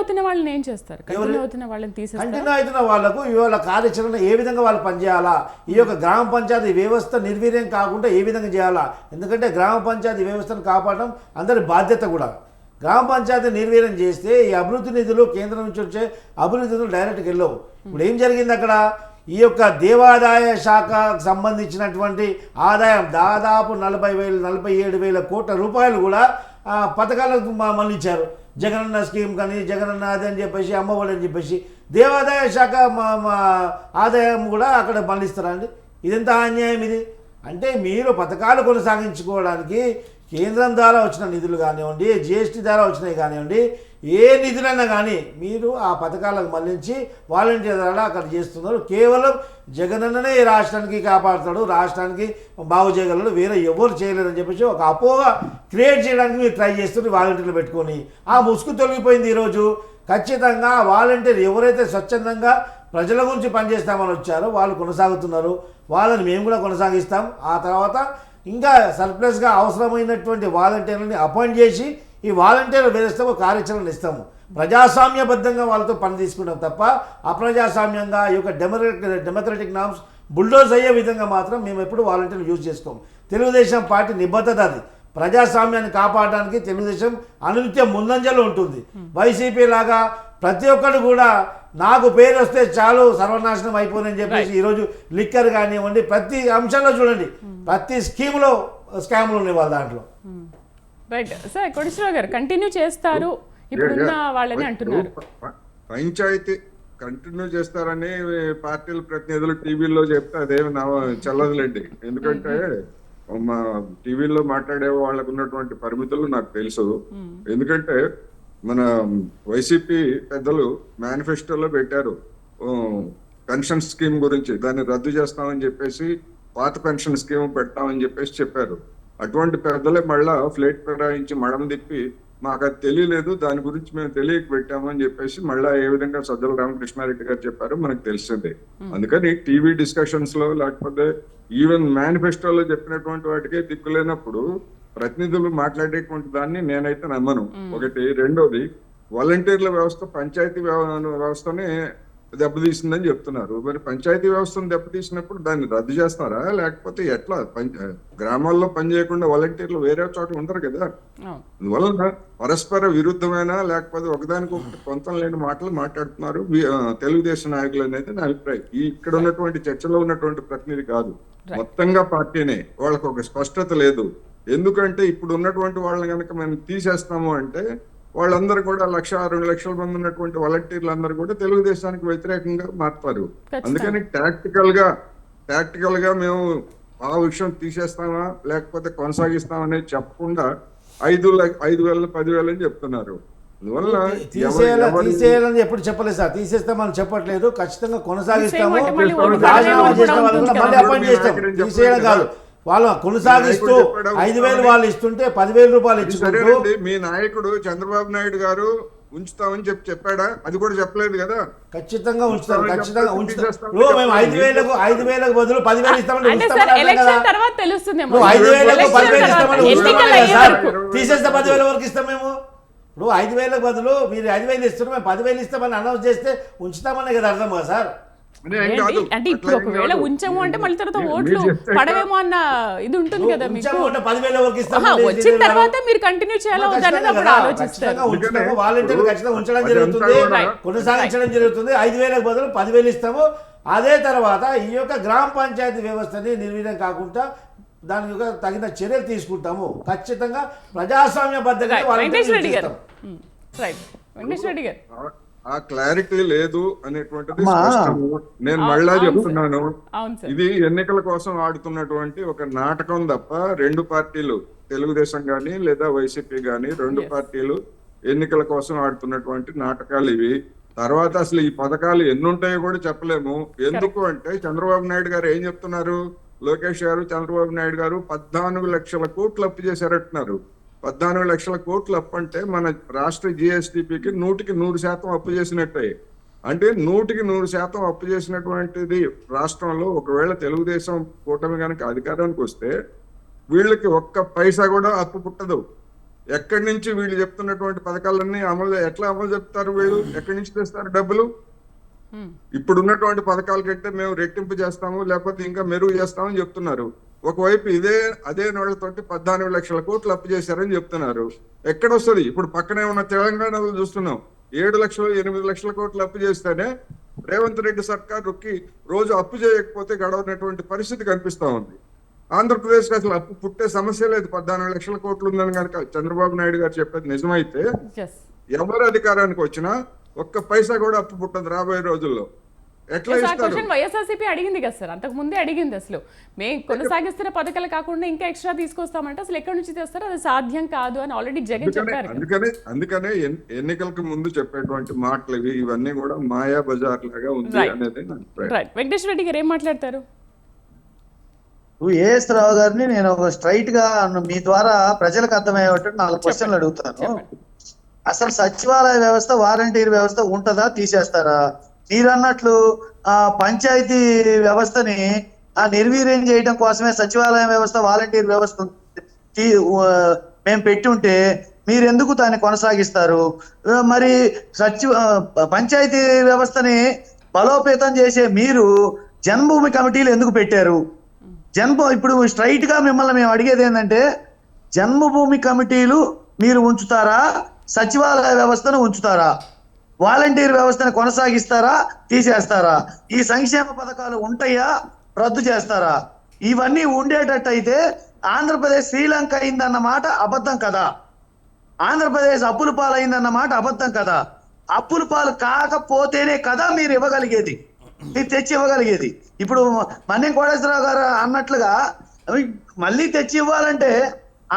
అవుతున్న వాళ్ళకు ఇవాళ కార్యాచరణ ఏ విధంగా వాళ్ళు పనిచేయాలా, ఈ యొక్క గ్రామ పంచాయతీ వ్యవస్థ నిర్వీర్యం కాకుండా ఏ విధంగా చేయాలా. ఎందుకంటే గ్రామ పంచాయతీ వ్యవస్థను కాపాడడం అందరి బాధ్యత కూడా. గ్రామ పంచాయతీ నిర్వీర్యం చేస్తే ఈ అభివృద్ధి నిధులు కేంద్రం నుంచి వచ్చే అభివృద్ధి నిధులు డైరెక్ట్గా వెళ్ళవు. ఇప్పుడు ఏం జరిగింది అక్కడ, ఈ యొక్క దేవాదాయ శాఖకు సంబంధించినటువంటి ఆదాయం దాదాపు 47,000 కోట్ల రూపాయలు కూడా పథకాలకు మళ్ళించారు. జగనన్న స్కీమ్ కానీ జగనన్న అది అని చెప్పేసి అమ్మఒడి అని చెప్పేసి దేవాదాయ శాఖ ఆదాయం కూడా అక్కడ మళ్ళిస్తారా అండి? ఇదెంత అన్యాయం ఇది. అంటే మీరు పథకాలు కొనసాగించుకోవడానికి కేంద్రం ద్వారా వచ్చిన నిధులు కానివ్వండి, జిఎస్టీ ద్వారా వచ్చినవి కానివ్వండి, ఏ నిధులైనా కానీ మీరు ఆ పథకాలకు మళ్లించి వాలంటీర్ ద్వారా అక్కడ చేస్తున్నారు. కేవలం జగనన్ననే ఈ రాష్ట్రానికి కాపాడుతాడు, రాష్ట్రానికి బాగు చేయగలడు, వేరే ఎవరు చేయలేదని చెప్పేసి ఒక అపోహ క్రియేట్ చేయడానికి మీరు ట్రై చేస్తున్నారు వాలంటీర్లు పెట్టుకొని. ఆ ముసుగు తొలగిపోయింది ఈరోజు. ఖచ్చితంగా వాలంటీర్ ఎవరైతే స్వచ్ఛందంగా ప్రజల గురించి పనిచేస్తామని వచ్చారో వాళ్ళు కొనసాగుతున్నారు. వాళ్ళని మేము కూడా కొనసాగిస్తాం. ఆ తర్వాత ఇంకా సర్ప్లస్గా అవసరమైనటువంటి వాలంటీర్లని అపాయింట్ చేసి ఈ వాలంటీర్ వ్యవస్థకు కార్యాచరణ ఇస్తాము. ప్రజాస్వామ్యబద్ధంగా వాళ్ళతో పని తీసుకుంటాం తప్ప అప్రజాస్వామ్యంగా ఈ యొక్క డెమోక్రటిక్ నామ్స్ బుల్డోజ్ అయ్యే విధంగా మాత్రం మేము ఎప్పుడు వాలంటీర్లు యూజ్ చేసుకోము. తెలుగుదేశం పార్టీ నిబద్ధత అది. ప్రజాస్వామ్యాన్ని కాపాడడానికి తెలుగుదేశం అనునిత్యం ముందంజలో ఉంటుంది. వైసీపీ లాగా ప్రతి ఒక్కరు కూడా నాకు పేరు వస్తే చాలు సర్వనాశనం అయిపోయిందని చెప్పేసి ఈరోజు లిక్కర్ కానివ్వండి ప్రతి అంశంలో చూడండి, ప్రతి స్కీమ్లో స్కామ్లు ఉన్నాయి వాళ్ళ దాంట్లో. రైట్ సార్, కోటేశ్వరరావు గారు కంటిన్యూ చేస్తారు ఇప్పుడున్న వాళ్ళని అంటున్నారు. పంచాయతీ కంటిన్యూ చేస్తారని పార్టీల ప్రతినిధులు టీవీలో చెప్తే అదేమి చల్లదులేండి. ఎందుకంటే మా టీవీలో మాట్లాడే వాళ్ళకు ఉన్నటువంటి పరిమితులు నాకు తెలుసు. ఎందుకంటే మన వైసీపీ పెద్దలు మేనిఫెస్టోలో పెట్టారు పెన్షన్ స్కీమ్ గురించి, దాన్ని రద్దు చేస్తామని చెప్పేసి పాత పెన్షన్ స్కీమ్ పెడతామని చెప్పేసి చెప్పారు. అటువంటి పెద్దలే మళ్ళా ఫ్లేట్ ఫిరాయించి మడం తిప్పి మాకు అది తెలియలేదు, దాని గురించి మేము తెలియక పెట్టామని చెప్పేసి మళ్ళా ఏ విధంగా సజ్జల రామకృష్ణారెడ్డి గారు చెప్పారు మనకు తెలిసిందే. అందుకని టీవీ డిస్కషన్స్ లో లేకపోతే ఈవెన్ మేనిఫెస్టోలో చెప్పినటువంటి వాటికే దిక్కులేనప్పుడు ప్రతినిధులు మాట్లాడేటువంటి దాన్ని నేనైతే నమ్మను. ఒకటి. రెండోది, వాలంటీర్ల వ్యవస్థ పంచాయతీ వ్యవస్థని దెబ్బతీసిందని చెప్తున్నారు. మరి పంచాయతీ వ్యవస్థను దెబ్బతీసినప్పుడు దాన్ని రద్దు చేస్తారా లేకపోతే ఎట్లా? గ్రామాల్లో పనిచేయకుండా వాలంటీర్లు వేరే చోట ఉండరు కదా. అందువలన పరస్పర విరుద్ధమైన లేకపోతే ఒకదానికి ఒకటి పొంతం లేని మాటలు మాట్లాడుతున్నారు తెలుగుదేశం నాయకులు అనేది నా అభిప్రాయం. ఇక్కడ ఉన్నటువంటి చర్చలో ఉన్నటువంటి ప్రతినిధి కాదు, మొత్తంగా పార్టీనే. వాళ్ళకు ఒక స్పష్టత లేదు. ఎందుకంటే ఇప్పుడు ఉన్నటువంటి వాళ్ళని కనుక మేము తీసేస్తాము అంటే వాళ్ళందరూ కూడా 1,00,000-2 లక్షల మంది ఉన్నటువంటి వాలంటీర్లు అందరూ కూడా తెలుగుదేశానికి వ్యతిరేకంగా మారుతారు. అందుకని టాక్టికల్ గా మేము ఆ విషయం తీసేస్తామా లేకపోతే కొనసాగిస్తామనేది చెప్పకుండా 5,000 10,000 అని చెప్తున్నారు. అందువల్ల తీసేయాలని ఎప్పుడు చెప్పలేదు సార్. తీసేస్తామని చెప్పట్లేదు, ఖచ్చితంగా కొనసాగిస్తాము. తీసేయమంటే మళ్ళీ ఓటు రాజీనామా పడవేమో చేసిన కూడా వాళ్ళు కూడా ఉంటుంది మళ్ళీ కదా. అపాయింట్ చేస్తాం. తీసేయడం కాదు, వాళ్ళు కొనసాగిస్తూ 5,000 వాళ్ళు ఇస్తుంటే 10,000 రూపాయలు ఇచ్చుకుంటూ. సరేనండి, మీ నాయకుడు చంద్రబాబు నాయుడు గారు ఉంచుతామని చెప్పాడా? అది కూడా చెప్పలేదు కదా. ఖచ్చితంగా ఉంచుతారు, ఖచ్చితంగా ఉంచుతారు. మేము 5,000కు బదులు 10,000 ఇస్తామని అంటే సార్ ఎలక్షన్ తర్వాత తెలుస్తుందేమో. 5,000కు 10,000 ఇస్తామని ఎన్నికలు అయ్యే వరకు. తీసేస్తే 10,000 వరకు ఇస్తాం మేము. ఇప్పుడు 5,000కు బదులు మీరు 5,000 ఇస్తున్నారు, మేము 10,000 ఇస్తామని అనౌన్స్ చేస్తే ఉంచుతామనే కదా అర్థం కదా సార్. అంటే ఇప్పుడు ఒకవేళ ఉంచాము అంటే మళ్ళీ తర్వాత ఓట్లు పడవేమో అన్న ఇది ఉంటుంది కదా మీకు. 10,000 వరకు ఇస్తాం, వచ్చిన తర్వాత మీరు కంటిన్యూ చేయాలో వద్దనేది అప్పుడు ఆలోచిస్తారు. వాలంటీర్లు ఖచ్చితంగా ఉంచడం జరుగుతుంది, కొనసాగించడం జరుగుతుంది. 5,000కు బదులు 10,000 ఇస్తాము. అదే తర్వాత ఈ యొక్క గ్రామ పంచాయతీ వ్యవస్థని నిర్వీర్యం కాకుండా దాని యొక్క తగిన చర్యలు తీసుకుంటాము. ఖచ్చితంగా ప్రజాస్వామ్యబద్ధంగా వెంకటేష్ రెడ్డి గారు రైట్. వెంకటేష్ రెడ్డి గారు ఆ క్లారిటీ లేదు అనేటువంటిది స్పష్టము. నేను మళ్ళా చెప్తున్నాను, ఇది ఎన్నికల కోసం ఆడుతున్నటువంటి ఒక నాటకం తప్ప రెండు పార్టీలు, తెలుగుదేశం గాని లేదా వైసీపీ గాని, రెండు పార్టీలు ఎన్నికల కోసం ఆడుతున్నటువంటి నాటకాలు ఇవి. తర్వాత అసలు ఈ పథకాలు ఎన్ని ఉంటాయో కూడా చెప్పలేము. ఎందుకు అంటే చంద్రబాబు నాయుడు గారు ఏం చెప్తున్నారు, లోకేష్ గారు చంద్రబాబు నాయుడు గారు 14 లక్షల కోట్లు అప్పు చేశారంటున్నారు. 14 లక్షల కోట్లు అప్పు అంటే మన రాష్ట్ర జిఎస్టిపికి 100% అప్పు చేసినట్టే. అంటే 100% అప్పు చేసినటువంటిది రాష్ట్రంలో ఒకవేళ తెలుగుదేశం కూటమి కనుక అధికారానికి వస్తే వీళ్ళకి ఒక్క పైసా కూడా అప్పు పుట్టదు. ఎక్కడి నుంచి వీళ్ళు చెప్తున్నటువంటి పథకాలన్నీ ఎట్లా అమలు చెప్తారు? వీళ్ళు ఎక్కడి నుంచి తెస్తారు డబ్బులు? ఇప్పుడు ఉన్నటువంటి పథకాల కంటే మేము రెట్టింపు చేస్తాము, లేకపోతే ఇంకా మెరుగు చేస్తామని చెప్తున్నారు. ఒకవైపు అదే నోళ్లతోటి 14 లక్షల కోట్లు అప్పు చేశారని చెప్తున్నారు. ఎక్కడొస్తుంది? ఇప్పుడు పక్కనే ఉన్న తెలంగాణలో చూస్తున్నాం, 7 లక్షలు 8 లక్షల కోట్లు అప్పు చేస్తేనే రేవంత్ రెడ్డి సర్కారుకి రోజు అప్పు చేయకపోతే గడవనటువంటి పరిస్థితి కనిపిస్తా ఉంది. ఆంధ్రప్రదేశ్కి అసలు అప్పు పుట్టే సమస్య లేదు. 14 లక్షల కోట్లు ఉందని కనుక చంద్రబాబు నాయుడు గారు చెప్పేది నిజమైతే ఎవరు అధికారానికి వచ్చినా ఒక్క పైసా కూడా అప్పు పుట్టదు రాబోయే రోజుల్లో. ఎట్లా ఇస్తారు? వైఎస్ఆర్సీపీ అడిగింది కదా సార్, అంతకు ముందే అడిగింది. అసలు మేము కొనసాగిస్తున్న పథకాలు కాకుండా ఇంకా ఎక్స్ట్రా తీసుకొస్తామంటే అసలు ఎక్కడి నుంచి తెస్తారు? అది సాధ్యం కాదు అని ఆల్రెడీ జగన్ చెప్పారు. అందుకనే ఎన్నికలకు ముందు చెప్పేటువంటి మాటలు ఇవన్నీ కూడా మాయా బజార్ లాగా ఉంది అనేది. వెంకటేశ్వర రెడ్డి గారు ఏం మాట్లాడతారు? ఏఎస్ రావు గారిని నేను ఒక స్ట్రైట్ గా మీ ద్వారా ప్రజలకు అర్థమయ్యేటట్టు 4 క్వశ్చన్లు అడుగుతాను. అసలు సచివాలయ వ్యవస్థ, వాలంటీర్ వ్యవస్థ ఉంటుందా, తీసేస్తారా? మీరు అన్నట్లు పంచాయతీ వ్యవస్థని నిర్వీర్యం చేయడం కోసమే సచివాలయ వ్యవస్థ, వాలంటీర్ వ్యవస్థ మేము పెట్టి ఉంటే మీరు ఎందుకు దాన్ని కొనసాగిస్తారు? మరి పంచాయతీ వ్యవస్థని బలోపేతం చేసే మీరు జన్మభూమి కమిటీలు ఎందుకు పెట్టారు? ఇప్పుడు స్ట్రైట్ గా మిమ్మల్ని మేము అడిగేది ఏంటంటే, జన్మభూమి కమిటీలు మీరు ఉంచుతారా, సచివాలయ వ్యవస్థను ఉంచుతారా, వాలంటీర్ వ్యవస్థను కొనసాగిస్తారా, తీసేస్తారా? ఈ సంక్షేమ పథకాలు ఉంటాయా, రద్దు చేస్తారా? ఇవన్నీ ఉండేటట్టు అయితే ఆంధ్రప్రదేశ్ శ్రీలంక అయిందన్న మాట అబద్ధం కదా? ఆంధ్రప్రదేశ్ అప్పుల పాలైందన్న మాట అబద్ధం కదా? అప్పుల పాలు కాకపోతేనే కదా మీరు ఇవ్వగలిగేది, మీరు తెచ్చి ఇవ్వగలిగేది. ఇప్పుడు మన్యం కోటేశ్వరరావు గారు అన్నట్లుగా మళ్ళీ తెచ్చి ఇవ్వాలంటే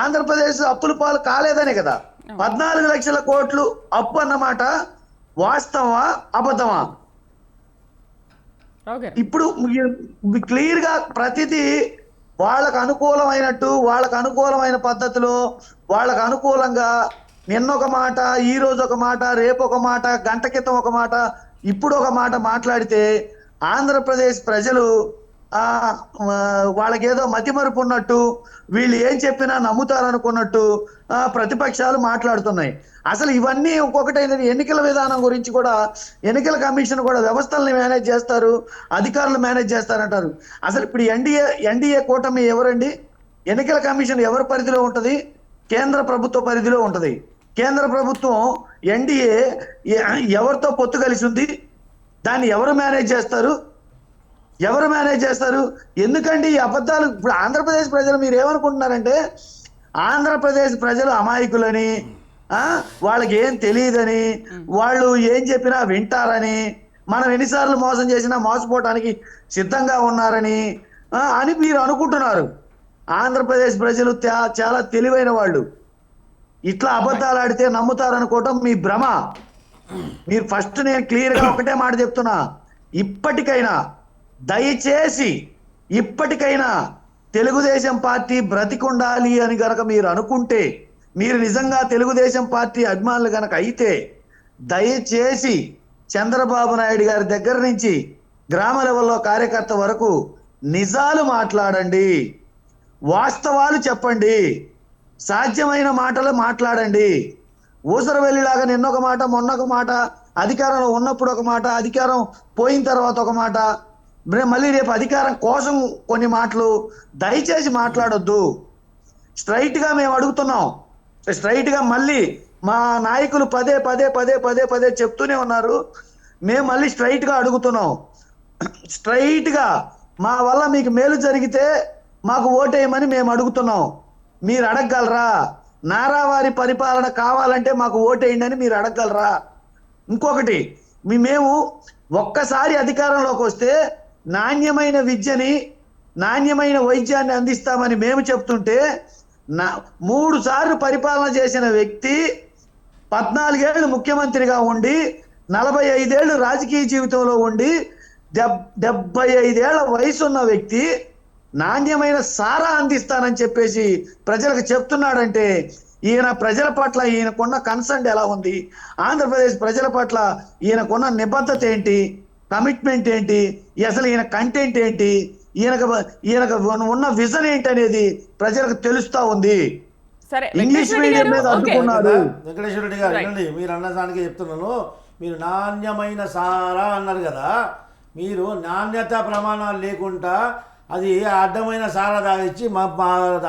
ఆంధ్రప్రదేశ్ అప్పుల పాలు కాలేదనే కదా. 14 లక్షల కోట్లు అప్పు అన్నమాట వాస్తవా, అబద్ధమా? ఇప్పుడు క్లియర్ గా ప్రతిదీ వాళ్ళకు అనుకూలమైనట్టు, వాళ్ళకు అనుకూలమైన పద్ధతిలో, వాళ్ళకు అనుకూలంగా నిన్న ఒక మాట, ఈ రోజు ఒక మాట, రేపు ఒక మాట, గంట క్రితం ఒక మాట, ఇప్పుడు ఒక మాట మాట్లాడితే ఆంధ్రప్రదేశ్ ప్రజలు వాళ్ళకేదో మతిమరుపు ఉన్నట్టు, వీళ్ళు ఏం చెప్పినా నమ్ముతారనుకున్నట్టు ప్రతిపక్షాలు మాట్లాడుతున్నాయి. అసలు ఇవన్నీ ఇంకొకటైనది. ఎన్నికల విధానం గురించి కూడా ఎన్నికల కమిషన్ కూడా వ్యవస్థల్ని మేనేజ్ చేస్తారు, అధికారులు మేనేజ్ చేస్తారంటారు. అసలు ఇప్పుడు ఎన్డీఏ కూటమి ఎవరండి? ఎన్నికల కమిషన్ ఎవరి పరిధిలో ఉంటుంది? కేంద్ర ప్రభుత్వ పరిధిలో ఉంటుంది. కేంద్ర ప్రభుత్వం ఎన్డీఏ ఎవరితో పొత్తు కలిసి ఉంది? దాన్ని ఎవరు మేనేజ్ చేస్తారు? ఎందుకండి ఈ అబద్ధాలు? ఇప్పుడు ఆంధ్రప్రదేశ్ ప్రజలు మీరు ఏమనుకుంటున్నారంటే, ఆంధ్రప్రదేశ్ ప్రజలు అమాయకులని, వాళ్ళకి ఏం తెలియదని, వాళ్ళు ఏం చెప్పినా వింటారని, మనం ఎన్నిసార్లు మోసం చేసినా మోసపోవటానికి సిద్ధంగా ఉన్నారని అని మీరు అనుకుంటున్నారు. ఆంధ్రప్రదేశ్ ప్రజలు చాలా తెలివైన వాళ్ళు. ఇట్లా అబద్ధాలు ఆడితే నమ్ముతారనుకోవటం మీ భ్రమ. మీరు ఫస్ట్ నేను క్లియర్ గా ఒకటే మాట చెప్తున్నా, ఇప్పటికైనా దయచేసి ఇప్పటికైనా తెలుగుదేశం పార్టీ బ్రతికుండాలి అని గనక మీరు అనుకుంటే, మీరు నిజంగా తెలుగుదేశం పార్టీ అభిమానులు గనక అయితే, దయచేసి చంద్రబాబు నాయుడు గారి దగ్గర నుంచి గ్రామ లెవెల్లో కార్యకర్త వరకు నిజాలు మాట్లాడండి, వాస్తవాలు చెప్పండి, సాధ్యమైన మాటలు మాట్లాడండి. ఊసరవెల్లిలాగా నిన్నొక మాట మొన్నొక మాట, అధికారంలో ఉన్నప్పుడు ఒక మాట, అధికారం పోయిన తర్వాత ఒక మాట, మళ్ళీ రేపు అధికారం కోసం కొన్ని మాటలు దయచేసి మాట్లాడొద్దు. స్ట్రైట్ గా మేము అడుగుతున్నాం, స్ట్రైట్ గా మళ్ళీ మా నాయకులు పదే పదే పదే పదే పదే చెప్తూనే ఉన్నారు, మేము మళ్ళీ స్ట్రైట్ గా అడుగుతున్నాం. స్ట్రైట్ గా మా వల్ల మీకు మేలు జరిగితే మాకు ఓటేయమని మేము అడుగుతున్నాం. మీరు అడగగలరా? నారావారి పరిపాలన కావాలంటే మాకు ఓటేయండి అని మీరు అడగగలరా? ఇంకొకటి, మేము ఒక్కసారి అధికారంలోకి వస్తే నాణ్యమైన విద్యని, నాణ్యమైన వైద్యాన్ని అందిస్తామని మేము చెప్తుంటే, 3 సార్లు పరిపాలన చేసిన వ్యక్తి 14 ఏళ్ళు ముఖ్యమంత్రిగా ఉండి 45 ఏళ్ళు రాజకీయ జీవితంలో ఉండి 75 ఏళ్ల వయసున్న వ్యక్తి నాణ్యమైన సారా అందిస్తానని చెప్పేసి ప్రజలకు చెప్తున్నాడంటే, ఈయన ప్రజల పట్ల ఈయనకున్న కన్సర్న్ ఎలా ఉంది, ఆంధ్రప్రదేశ్ ప్రజల పట్ల ఈయనకున్న నిబద్ధత ఏంటి, కమిట్మెంట్ ఏంటి, అసలు ఈయన కంటెంట్ ఏంటి, ఈయనకు ఉన్న విజన్ ఏంటి అనేది ప్రజలకు తెలుస్తా ఉంది. సరే, ఇంగ్లీష్ మీడియం మీద అడ్డుకున్నారు. వెంకటేశ్వర రెడ్డి గారు వినండి, మీరు అన్నదానికి చెప్తున్నాను. మీరు నాణ్యమైన సారా అన్నారు కదా, మీరు నాణ్యత ప్రమాణాలు లేకుండా అది అడ్డమైన సారా తాగిచ్చి మా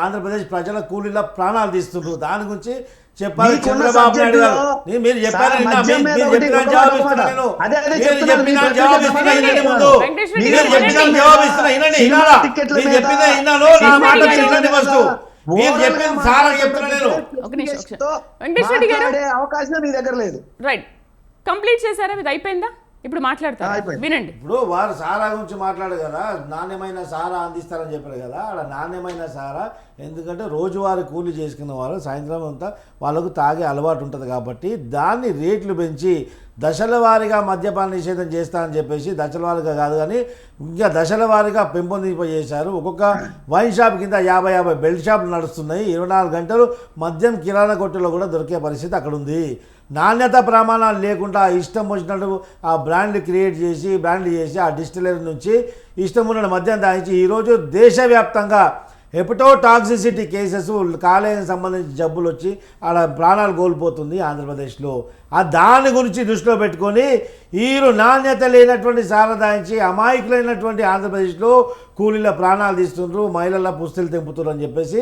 ఆంధ్రప్రదేశ్ ప్రజల కూలీల ప్రాణాలు తీస్తున్నారు. దాని గురించి చెప్పాలి చంద్రబాబు నాయుడు గారు. మీరు చెప్పారు, మీరు చెప్పిన జవాబు ఇస్తున్నా నేను, మీరు చెప్పిన జవాబు ఇస్తున్నా వినండి, ముందు మీరు చెప్పిన జవాబు ఇస్తున్నా వినండి, వినాలా? మీరు చెప్పిన విన్నాను, నా మాట వినండి ఫస్ట్. మీరు చెప్పిన సారా చెప్తున్నా నేను. వెంకటేశ్వర రెడ్డి గారు, అవకాశం మీ దగ్గర లేదు. రైట్, కంప్లీట్ చేశారా? ఇది అయిపోయిందా? ఇప్పుడు మాట్లాడతారు, వినండి. ఇప్పుడు వారు సారా గురించి మాట్లాడు కదా, నాణ్యమైన సారా అందిస్తారని చెప్పారు కదా, అక్కడ నాణ్యమైన సారా ఎందుకంటే రోజువారీ కూలీ చేసుకున్న వాళ్ళు సాయంత్రం అంతా వాళ్ళకు తాగే అలవాటు ఉంటుంది కాబట్టి దాన్ని రేట్లు పెంచి దశల వారీగా మద్యపాన నిషేధం చేస్తానని చెప్పేసి, దశల వారీగా కాదు కానీ ఇంకా దశల వారీగా పెంపొందింపజేశారు. ఒక్కొక్క వైన్ షాప్ కింద 50 బెల్ట్ షాపులు నడుస్తున్నాయి. 24 గంటలు మద్యం కిరాణా కొట్టులో కూడా దొరికే పరిస్థితి అక్కడ ఉంది. నాణ్యత ప్రమాణాలు లేకుండా ఇష్టం వచ్చినట్టు ఆ బ్రాండ్ క్రియేట్ చేసి ఆ డిస్టిలరీ నుంచి ఇష్టం ఉన్న మద్యం తాగించి ఈరోజు దేశవ్యాప్తంగా హెపటోటాక్సిసిటీ కేసెస్, కాలేయం సంబంధించిన జబ్బులు వచ్చి ఆడ ప్రాణాలు కోల్పోతుంది ఆంధ్రప్రదేశ్లో. దాని గురించి దృష్టిలో పెట్టుకొని నాణ్యత లేనటువంటి సారా తాగించి అమాయకులైనటువంటి ఆంధ్రప్రదేశ్లో కూలీల ప్రాణాలు తీస్తుండ్రు, మహిళల పుస్తలు తెంపుతున్నారు అని చెప్పేసి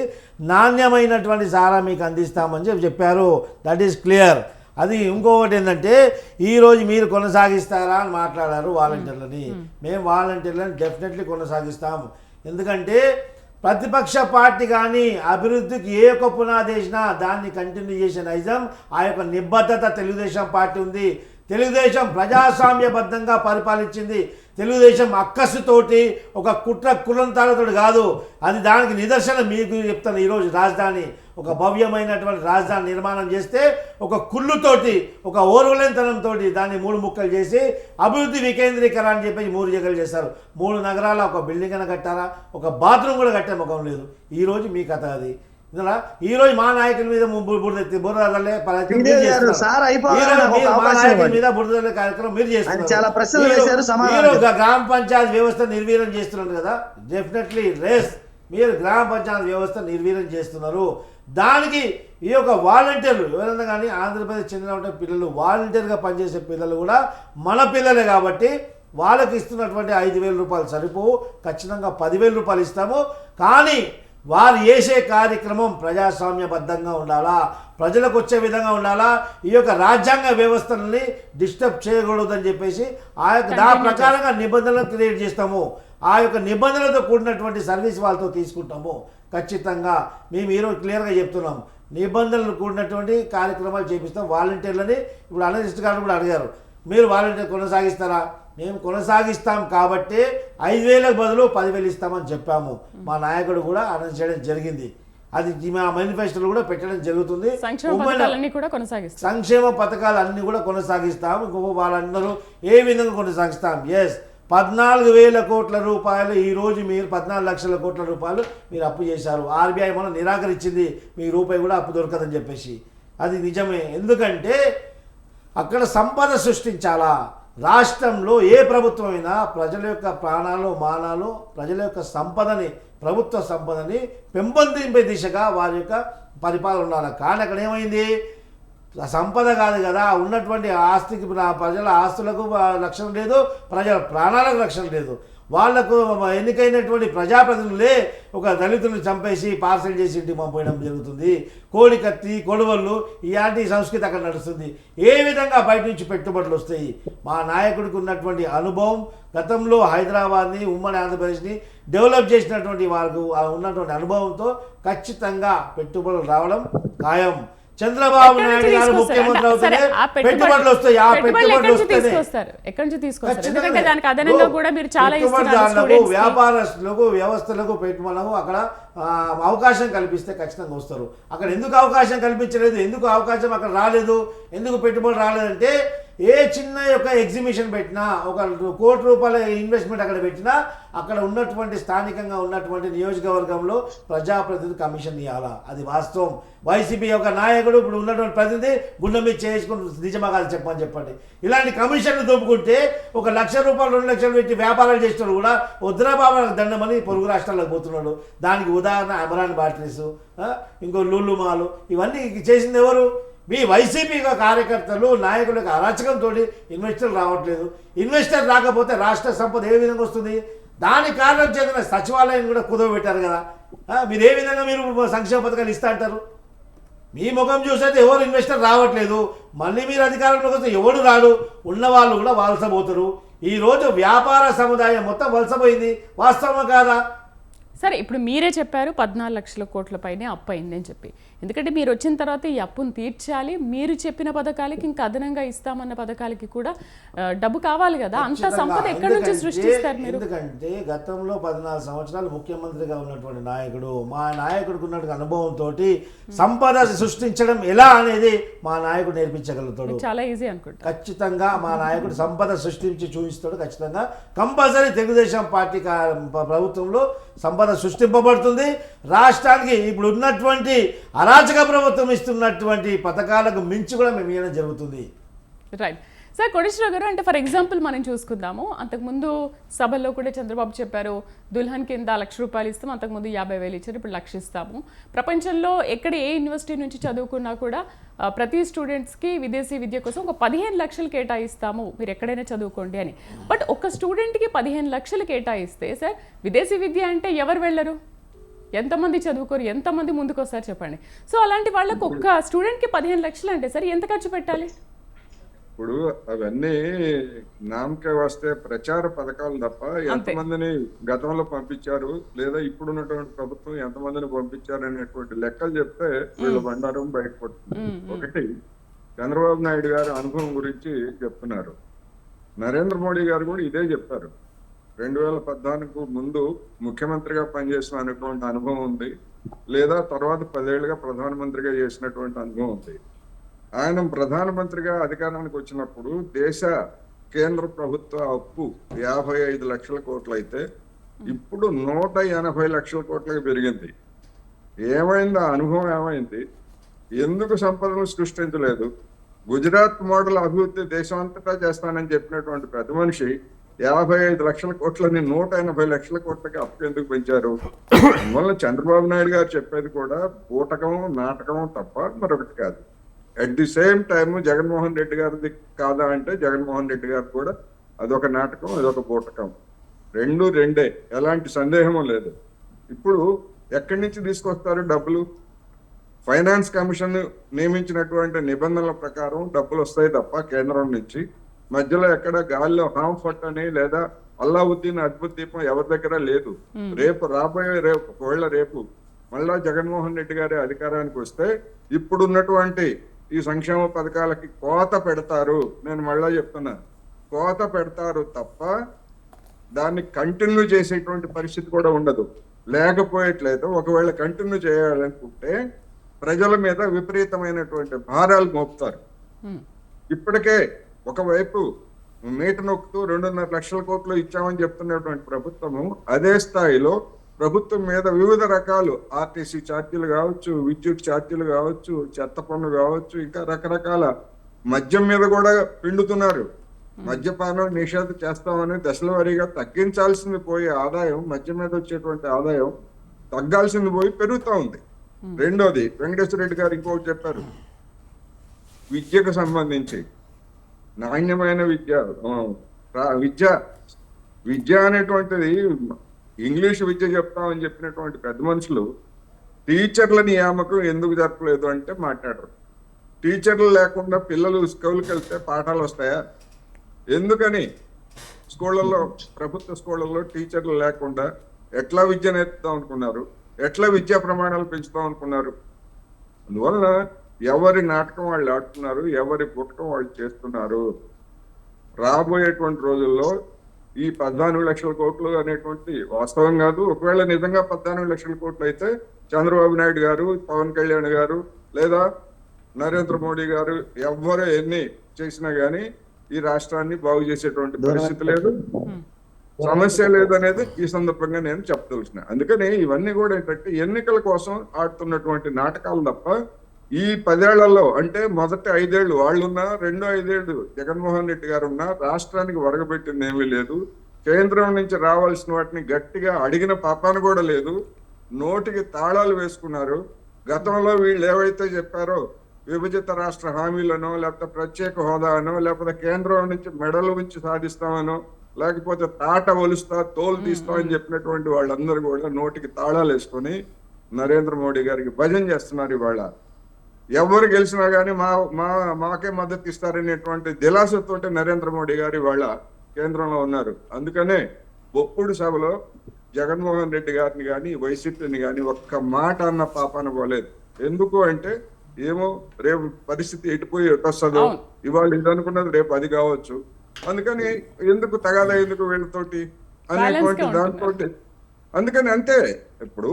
నాణ్యమైనటువంటి సారా మీకు అందిస్తామని చెప్పారు. That is clear. అది ఇంకొకటి ఏంటంటే, ఈరోజు మీరు కొనసాగిస్తారా అని మాట్లాడారు వాలంటీర్లని. మేము వాలంటీర్లను డెఫినెట్లీ కొనసాగిస్తాం. ఎందుకంటే ప్రతిపక్ష పార్టీ కానీ అభివృద్ధికి ఏ ఒక్క పునాది వేసినా దాన్ని కంటిన్యూ చేసే నైజం, ఆ యొక్క నిబద్ధత తెలుగుదేశం పార్టీ ఉంది. తెలుగుదేశం ప్రజాస్వామ్యబద్ధంగా పరిపాలించింది. తెలుగుదేశం అక్కసుతోటి ఒక కులంతాలతో కాదు. అది దానికి నిదర్శనం మీకు చెప్తాను. ఈరోజు రాజధాని, ఒక భవ్యమైనటువంటి రాజధాని నిర్మాణం చేస్తే ఒక కుళ్ళుతోటి, ఒక ఓర్వలేనితనంతో దాన్ని 3 ముక్కలు చేసి అభివృద్ధి వికేంద్రీకరణ అని చెప్పి 3 జగలు చేస్తారు. 3 నగరాల ఒక బిల్డింగ్ అయినా కట్టారా? ఒక బాత్రూమ్ కూడా కట్టే ముఖం లేదు. ఈరోజు మీ కథ అది. ఈరోజు మా నాయకుల మీద బురదలే కార్యక్రమం మీరు చేస్తున్నారు. గ్రామ పంచాయతీ వ్యవస్థ నిర్వీర్యం చేస్తున్నారు కదా. డెఫినెట్లీ మీరు గ్రామ పంచాయతీ వ్యవస్థ నిర్వీర్యం చేస్తున్నారు. దానికి ఈ యొక్క వాలంటీర్లు ఎవరైనా కానీ ఆంధ్రప్రదేశ్ చెందిన పిల్లలు, వాలంటీర్గా పనిచేసే పిల్లలు కూడా మన పిల్లలే కాబట్టి వాళ్ళకి ఇస్తున్నటువంటి 5,000 రూపాయలు సరిపోవు. ఖచ్చితంగా 10,000 రూపాయలు ఇస్తాము. కానీ వారు చేసే కార్యక్రమం ప్రజాస్వామ్యబద్ధంగా ఉండాలా, ప్రజలకు వచ్చే విధంగా ఉండాలా. ఈ యొక్క రాజ్యాంగ వ్యవస్థలని డిస్టర్బ్ చేయకూడదని చెప్పేసి దాని ప్రకారంగా నిబంధనలు క్రియేట్ చేస్తాము. ఆ యొక్క నిబంధనలతో కూడినటువంటి సర్వీస్ వాళ్ళతో తీసుకుంటాము. ఖచ్చితంగా మేము ఈరోజు క్లియర్గా చెప్తున్నాం, నిబంధనలు కూడినటువంటి కార్యక్రమాలు చేపిస్తాం. వాలంటీర్లని ఇప్పుడు అనలిస్ట్ గారు కూడా అడిగారు, మీరు వాలంటీర్ కొనసాగిస్తారా? మేము కొనసాగిస్తాం కాబట్టి 5,000 బదులు 10,000 ఇస్తామని చెప్పాము. మా నాయకుడు కూడా అనౌన్స్ చేయడం జరిగింది. అది మా మేనిఫెస్టోలో కూడా పెట్టడం జరుగుతుంది. సంక్షేమ పథకాలన్నీ కూడా కొనసాగిస్తాం. సంక్షేమ పథకాలన్నీ కూడా కొనసాగిస్తాం. ఇంకో వాళ్ళందరూ ఏ విధంగా కొనసాగిస్తాం. ఎస్, 14,000 కోట్ల రూపాయలు ఈరోజు మీరు 14 లక్షల కోట్ల రూపాయలు మీరు అప్పు చేశారు. ఆర్బీఐ మనం నిరాకరించింది, మీ రూపాయి కూడా అప్పు దొరకదని చెప్పేసి. అది నిజమే. ఎందుకంటే అక్కడ సంపద సృష్టించాలా. రాష్ట్రంలో ఏ ప్రభుత్వమైనా ప్రజల యొక్క ప్రాణాలు మానాలు, ప్రజల యొక్క సంపదని, ప్రభుత్వ సంపదని పెంపొందింపే దిశగా వారి యొక్క పరిపాలన ఉండాలి. కానీ అక్కడ ఏమైంది, సంపద కాదు కదా, ఉన్నటువంటి ఆస్తికి ప్రజల ఆస్తులకు రక్షణ లేదు, ప్రజల ప్రాణాలకు రక్షణ లేదు. వాళ్లకు ఎన్నికైనటువంటి ప్రజాప్రతినిధులే ఒక దళితులను చంపేసి పార్సల్ చేసి ఇంటికి పంపేయడం జరుగుతుంది. కోడి కత్తి, కొడవళ్ళు ఇలాంటి సంస్కృతి అక్కడ నడుస్తుంది. ఏ విధంగా బయట నుంచి పెట్టుబడులు వస్తాయి? మా నాయకుడికి ఉన్నటువంటి అనుభవం, గతంలో హైదరాబాద్ని, ఉమ్మడి ఆంధ్రప్రదేశ్ని డెవలప్ చేసినటువంటి వారికి ఉన్నటువంటి అనుభవంతో ఖచ్చితంగా పెట్టుబడులు రావడం ఖాయం. చంద్రబాబు నాయుడు గారు ముఖ్యమంత్రి అవుతానే పెట్టుబడులు వస్తాయి. ఆ పెట్టుబడులు తీసుకొస్తారు. ఎక్కడి నుంచి తీసుకొస్తారు? ఎందుకంటే దానికి అదనంగా కూడా మీరు చాలా వ్యాపారస్తులకు, వ్యవస్థలకు పెట్టుబడులకు అక్కడ అవకాశం కల్పిస్తే ఖచ్చితంగా వస్తారు. అక్కడ ఎందుకు అవకాశం కల్పించలేదు, ఎందుకు అవకాశం అక్కడ రాలేదు, ఎందుకు పెట్టుబడి రాలేదంటే ఏ చిన్న యొక్క ఎగ్జిబిషన్ పెట్టినా, ఒక ₹1 కోటి ఇన్వెస్ట్మెంట్ అక్కడ పెట్టినా అక్కడ ఉన్నటువంటి స్థానికంగా ఉన్నటువంటి నియోజకవర్గంలో ప్రజాప్రతినిధి కమిషన్ ఇవ్వాలా. అది వాస్తవం. వైసీపీ యొక్క నాయకుడు ఇప్పుడు ఉన్నటువంటి ప్రతినిధి గుండె మీద చేసుకుని నిజమా కాదు చెప్పండి. ఇలాంటి కమిషన్లు దొప్పుకుంటే ₹1 లక్ష, ₹2 లక్షలు పెట్టి వ్యాపారాలు చేస్తున్నాడు కూడా వద్దురాబాబు దండమని పొరుగు రాష్ట్రాలకు పోతున్నాడు. దానికి ఉదాహరణ అమరాన్ బ్యాటరీస్, ఇంకో లుల్లు మాలు, ఇవన్నీ చేసింది ఎవరు? మీ వైసీపీ కార్యకర్తలు, నాయకులకు అరాచకంతో ఇన్వెస్టర్లు రావట్లేదు. ఇన్వెస్టర్ రాకపోతే రాష్ట్ర సంపద ఏ విధంగా వస్తుంది? దానికి కారణం చేసిన సచివాలయం కూడా కుదవబెట్టారు కదా. మీరు ఏ విధంగా మీరు సంక్షేమ పథకాలు ఇస్తా అంటారు? మీ ముఖం చూసైతే ఎవరు ఇన్వెస్టర్ రావట్లేదు. మళ్ళీ మీరు అధికారంలోకి వస్తే ఎవడు రాడు, ఉన్నవాళ్ళు కూడా వలసపోతారు. ఈరోజు వ్యాపార సముదాయం మొత్తం వలసపోయింది. వాస్తవం కాదా? సరే, ఇప్పుడు మీరే చెప్పారు 14 లక్షల కోట్ల పైనే అప్పు అయింది అని చెప్పి. ఎందుకంటే మీరు వచ్చిన తర్వాత ఈ అప్పును తీర్చాలి, మీరు చెప్పిన పథకాలకి ఇంకా అదనంగా ఇస్తామన్న పథకాలకి కూడా డబ్బు కావాలి కదా. అంత సంపద ఎక్కడి నుంచి సృష్టిస్తారు మీరు? ఎందుకంటే గతంలో 14 సంవత్సరాలు ముఖ్యమంత్రిగా ఉన్నటువంటి నాయకుడు, మా నాయకుడికి ఉన్నటువంటి అనుభవంతో సంపద సృష్టించడం ఎలా అనేది మా నాయకుడు నేర్పించగలుగుతాడు. చాలా ఈజీ అనుకుంటా. ఖచ్చితంగా మా నాయకుడు సంపద సృష్టించి చూపిస్తాడు. ఖచ్చితంగా కంపల్సరీ తెలుగుదేశం పార్టీ ప్రభుత్వంలో సంపద సృష్టింపబడుతుంది. రాష్ట్రానికి ఇప్పుడు ఉన్నటువంటి అరాచక ప్రభుత్వం ఇస్తున్నటువంటి పథకాలకు మించి కూడా మేము ఇవ్వడం జరుగుతుంది. Right sir. కోటేశ్వరరావు గారు, అంటే ఫర్ ఎగ్జాంపుల్ మనం చూసుకుందాము, అంతకుముందు సభల్లో కూడా చంద్రబాబు చెప్పారు దుల్హన్ కింద ₹1,00,000 ఇస్తాం, అంతకుముందు 50,000 ఇచ్చారు, ఇప్పుడు 1,00,000 ఇస్తాము. ప్రపంచంలో ఎక్కడ ఏ యూనివర్సిటీ నుంచి చదువుకున్నా కూడా ప్రతి స్టూడెంట్స్కి విదేశీ విద్య కోసం ఒక 15 లక్షలు కేటాయిస్తాము, మీరు ఎక్కడైనా చదువుకోండి అని. బట్ ఒక స్టూడెంట్కి 15 లక్షలు కేటాయిస్తే సార్, విదేశీ విద్య అంటే ఎవరు వెళ్ళరు? ఎంతమంది చదువుకోరు, ఎంతమంది ముందుకు వస్తారు చెప్పండి. సో అలాంటి వాళ్ళకు ఒక్క స్టూడెంట్కి 15 లక్షలు అంటే సార్ ఎంత ఖర్చు పెట్టాలి? ఇప్పుడు అవన్నీ నామకే వస్తే ప్రచార పథకాలు తప్ప ఎంతమందిని గతంలో పంపించారు లేదా ఇప్పుడున్నటువంటి ప్రభుత్వం ఎంతమందిని పంపించారు అనేటువంటి లెక్కలు చెప్తే వీళ్ళ బండారం బయటపడుతుంది. ఒకటి, చంద్రబాబు నాయుడు గారి అనుభవం గురించి చెప్తున్నారు. నరేంద్ర మోడీ గారు కూడా ఇదే చెప్పారు. 2014 ముందు ముఖ్యమంత్రిగా పనిచేసినటువంటి అనుభవం ఉంది, లేదా తర్వాత 10 ఏళ్లుగా ప్రధానమంత్రిగా చేసినటువంటి అనుభవం ఉంది. ఆయన ప్రధానమంత్రిగా అధికారానికి వచ్చినప్పుడు దేశ కేంద్ర ప్రభుత్వ అప్పు 55 లక్షల కోట్లు అయితే ఇప్పుడు 180 లక్షల కోట్లకు పెరిగింది. ఏమైంది? ఆ అనుభవం ఏమైంది? ఎందుకు సంపదను సృష్టించలేదు? గుజరాత్ మోడల్ అభివృద్ధి దేశం అంతటా చేస్తానని చెప్పినటువంటి పెద్ద మనిషి 55 లక్షల కోట్లని 180 లక్షల కోట్లకి అప్పు ఎందుకు పెంచారు? అందువల్ల చంద్రబాబు నాయుడు గారు చెప్పేది కూడా బూటకం, నాటకం తప్ప మరొకటి కాదు. At the same time Jaganmohan Reddy గారిది కాదా అంటే జగన్మోహన్ రెడ్డి గారు కూడా అదొక నాటకం, అదొక బూటకం. రెండే, ఎలాంటి సందేహము లేదు. ఇప్పుడు ఎక్కడి నుంచి తీసుకొస్తారు డబ్బులు? ఫైనాన్స్ కమిషన్ నియమించినటువంటి నిబంధనల ప్రకారం డబ్బులు వస్తాయి తప్ప కేంద్రం నుంచి మధ్యలో ఎక్కడ గాలిలో హాంఫర్ట్ అని లేదా అల్లావుద్దీన్ అద్భుత దీపం ఎవరి దగ్గర లేదు. రేపు మళ్ళా జగన్మోహన్ రెడ్డి గారి అధికారానికి వస్తే ఇప్పుడున్నటువంటి ఈ సంక్షేమ పథకాలకి కోత పెడతారు. నేను మళ్ళా చెప్తున్నా, కోత పెడతారు తప్ప దాన్ని కంటిన్యూ చేసేటువంటి పరిస్థితి కూడా ఉండదు. లేకపోయేట్లయితే ఒకవేళ కంటిన్యూ చేయాలనుకుంటే ప్రజల మీద విపరీతమైనటువంటి భారాలు మోపుతారు. ఇప్పటికే ఒకవైపు మీట నొక్కుతూ 2.5 లక్షల కోట్లు ఇచ్చామని చెప్తున్నటువంటి ప్రభుత్వము అదే స్థాయిలో ప్రభుత్వం మీద వివిధ రకాలు ఆర్టీసీ ఛార్జీలు కావచ్చు, విద్యుత్ ఛార్జీలు కావచ్చు, చెత్త పన్ను కావచ్చు, ఇంకా రకరకాల మద్యం మీద కూడా పిండుతున్నారు. మద్యపానం నిషేధం చేస్తామని దశల వారీగా తగ్గించాల్సింది పోయి ఆదాయం, మద్యం మీద వచ్చేటువంటి ఆదాయం తగ్గాల్సింది పోయి పెరుగుతూ ఉంది. రెండోది వెంకటేశ్వర రెడ్డి గారు ఇంకొకటి చెప్పారు, విద్యకు సంబంధించి నాణ్యమైన విద్య అనేటువంటిది ఇంగ్లీష్ విద్య చెప్తామని చెప్పినటువంటి పెద్ద మనుషులు టీచర్ల నియామకం ఎందుకు జరపలేదు అంటే మాట్లాడరు. టీచర్లు లేకుండా పిల్లలు స్కూల్కి వెళ్తే పాఠాలు వస్తాయా? ఎందుకని స్కూళ్ళల్లో, ప్రభుత్వ స్కూళ్ళల్లో టీచర్లు లేకుండా ఎట్లా విద్య నేర్పుతాం అనుకున్నారు? ఎట్లా విద్యా ప్రమాణాలు పెంచుతాం అనుకున్నారు? అందువల్ల ఎవరి నాటకం వాళ్ళు ఆడుతున్నారు, ఎవరి పుట్టకం వాళ్ళు చేస్తున్నారు. రాబోయేటువంటి రోజుల్లో ఈ 14 లక్షల కోట్లు అనేటువంటి వాస్తవం కాదు. ఒకవేళ నిజంగా 14 లక్షల కోట్లు అయితే చంద్రబాబు నాయుడు గారు, పవన్ కళ్యాణ్ గారు లేదా నరేంద్ర మోడీ గారు ఎవ్వరు ఎన్ని చేసినా గానీ ఈ రాష్ట్రాన్ని బాగు చేసేటువంటి పరిస్థితి లేదు, సమస్య లేదు అనేది ఈ సందర్భంగా నేను చెప్పదలుచున్నా. అందుకని ఇవన్నీ కూడా ఏంటంటే ఎన్నికల కోసం ఆడుతున్నటువంటి నాటకాలు తప్ప ఈ 10 ఏళ్లలో, అంటే మొదటి 5 ఏళ్ళు వాళ్ళున్నా, రెండో 5 ఏళ్ళు జగన్మోహన్ రెడ్డి గారు ఉన్నా రాష్ట్రానికి వరగబెట్టింది ఏమీ లేదు. కేంద్రం నుంచి రావాల్సిన వాటిని గట్టిగా అడిగిన పాపాన కూడా లేదు. నోటికి తాళాలు వేసుకున్నారు. గతంలో వీళ్ళు ఏవైతే చెప్పారో విభజిత రాష్ట్ర హామీలనో, లేకపోతే ప్రత్యేక హోదానో, లేకపోతే కేంద్రం నుంచి మెడలు ఉంచి సాధిస్తామనో, లేకపోతే తాట ఒలుస్తా తోలు తీస్తా అని చెప్పినటువంటి వాళ్ళందరూ కూడా నోటికి తాళాలు వేసుకొని నరేంద్ర మోడీ గారికి భజన చేస్తున్నారు. ఇవాళ ఎవరు గెలిచినా గానీ మాకే మద్దతు ఇస్తారనేటువంటి దిలాసతోటి నరేంద్ర మోడీ గారు ఇవాళ కేంద్రంలో ఉన్నారు. అందుకనే బొప్పుడు సభలో జగన్మోహన్ రెడ్డి గారిని కానీ వైసీపీని కానీ ఒక్క మాట అన్న పాపాన పోలేదు. ఎందుకు అంటే ఏమో రేపు పరిస్థితి ఎటుపోయి ఎటొస్తుందో, ఇవాళ ఇది అనుకున్నది రేపు అది కావచ్చు, అందుకని ఎందుకు తగాదా ఎందుకు వీళ్ళతోటి అనేటువంటి దాంతో, అందుకని అంతే. ఇప్పుడు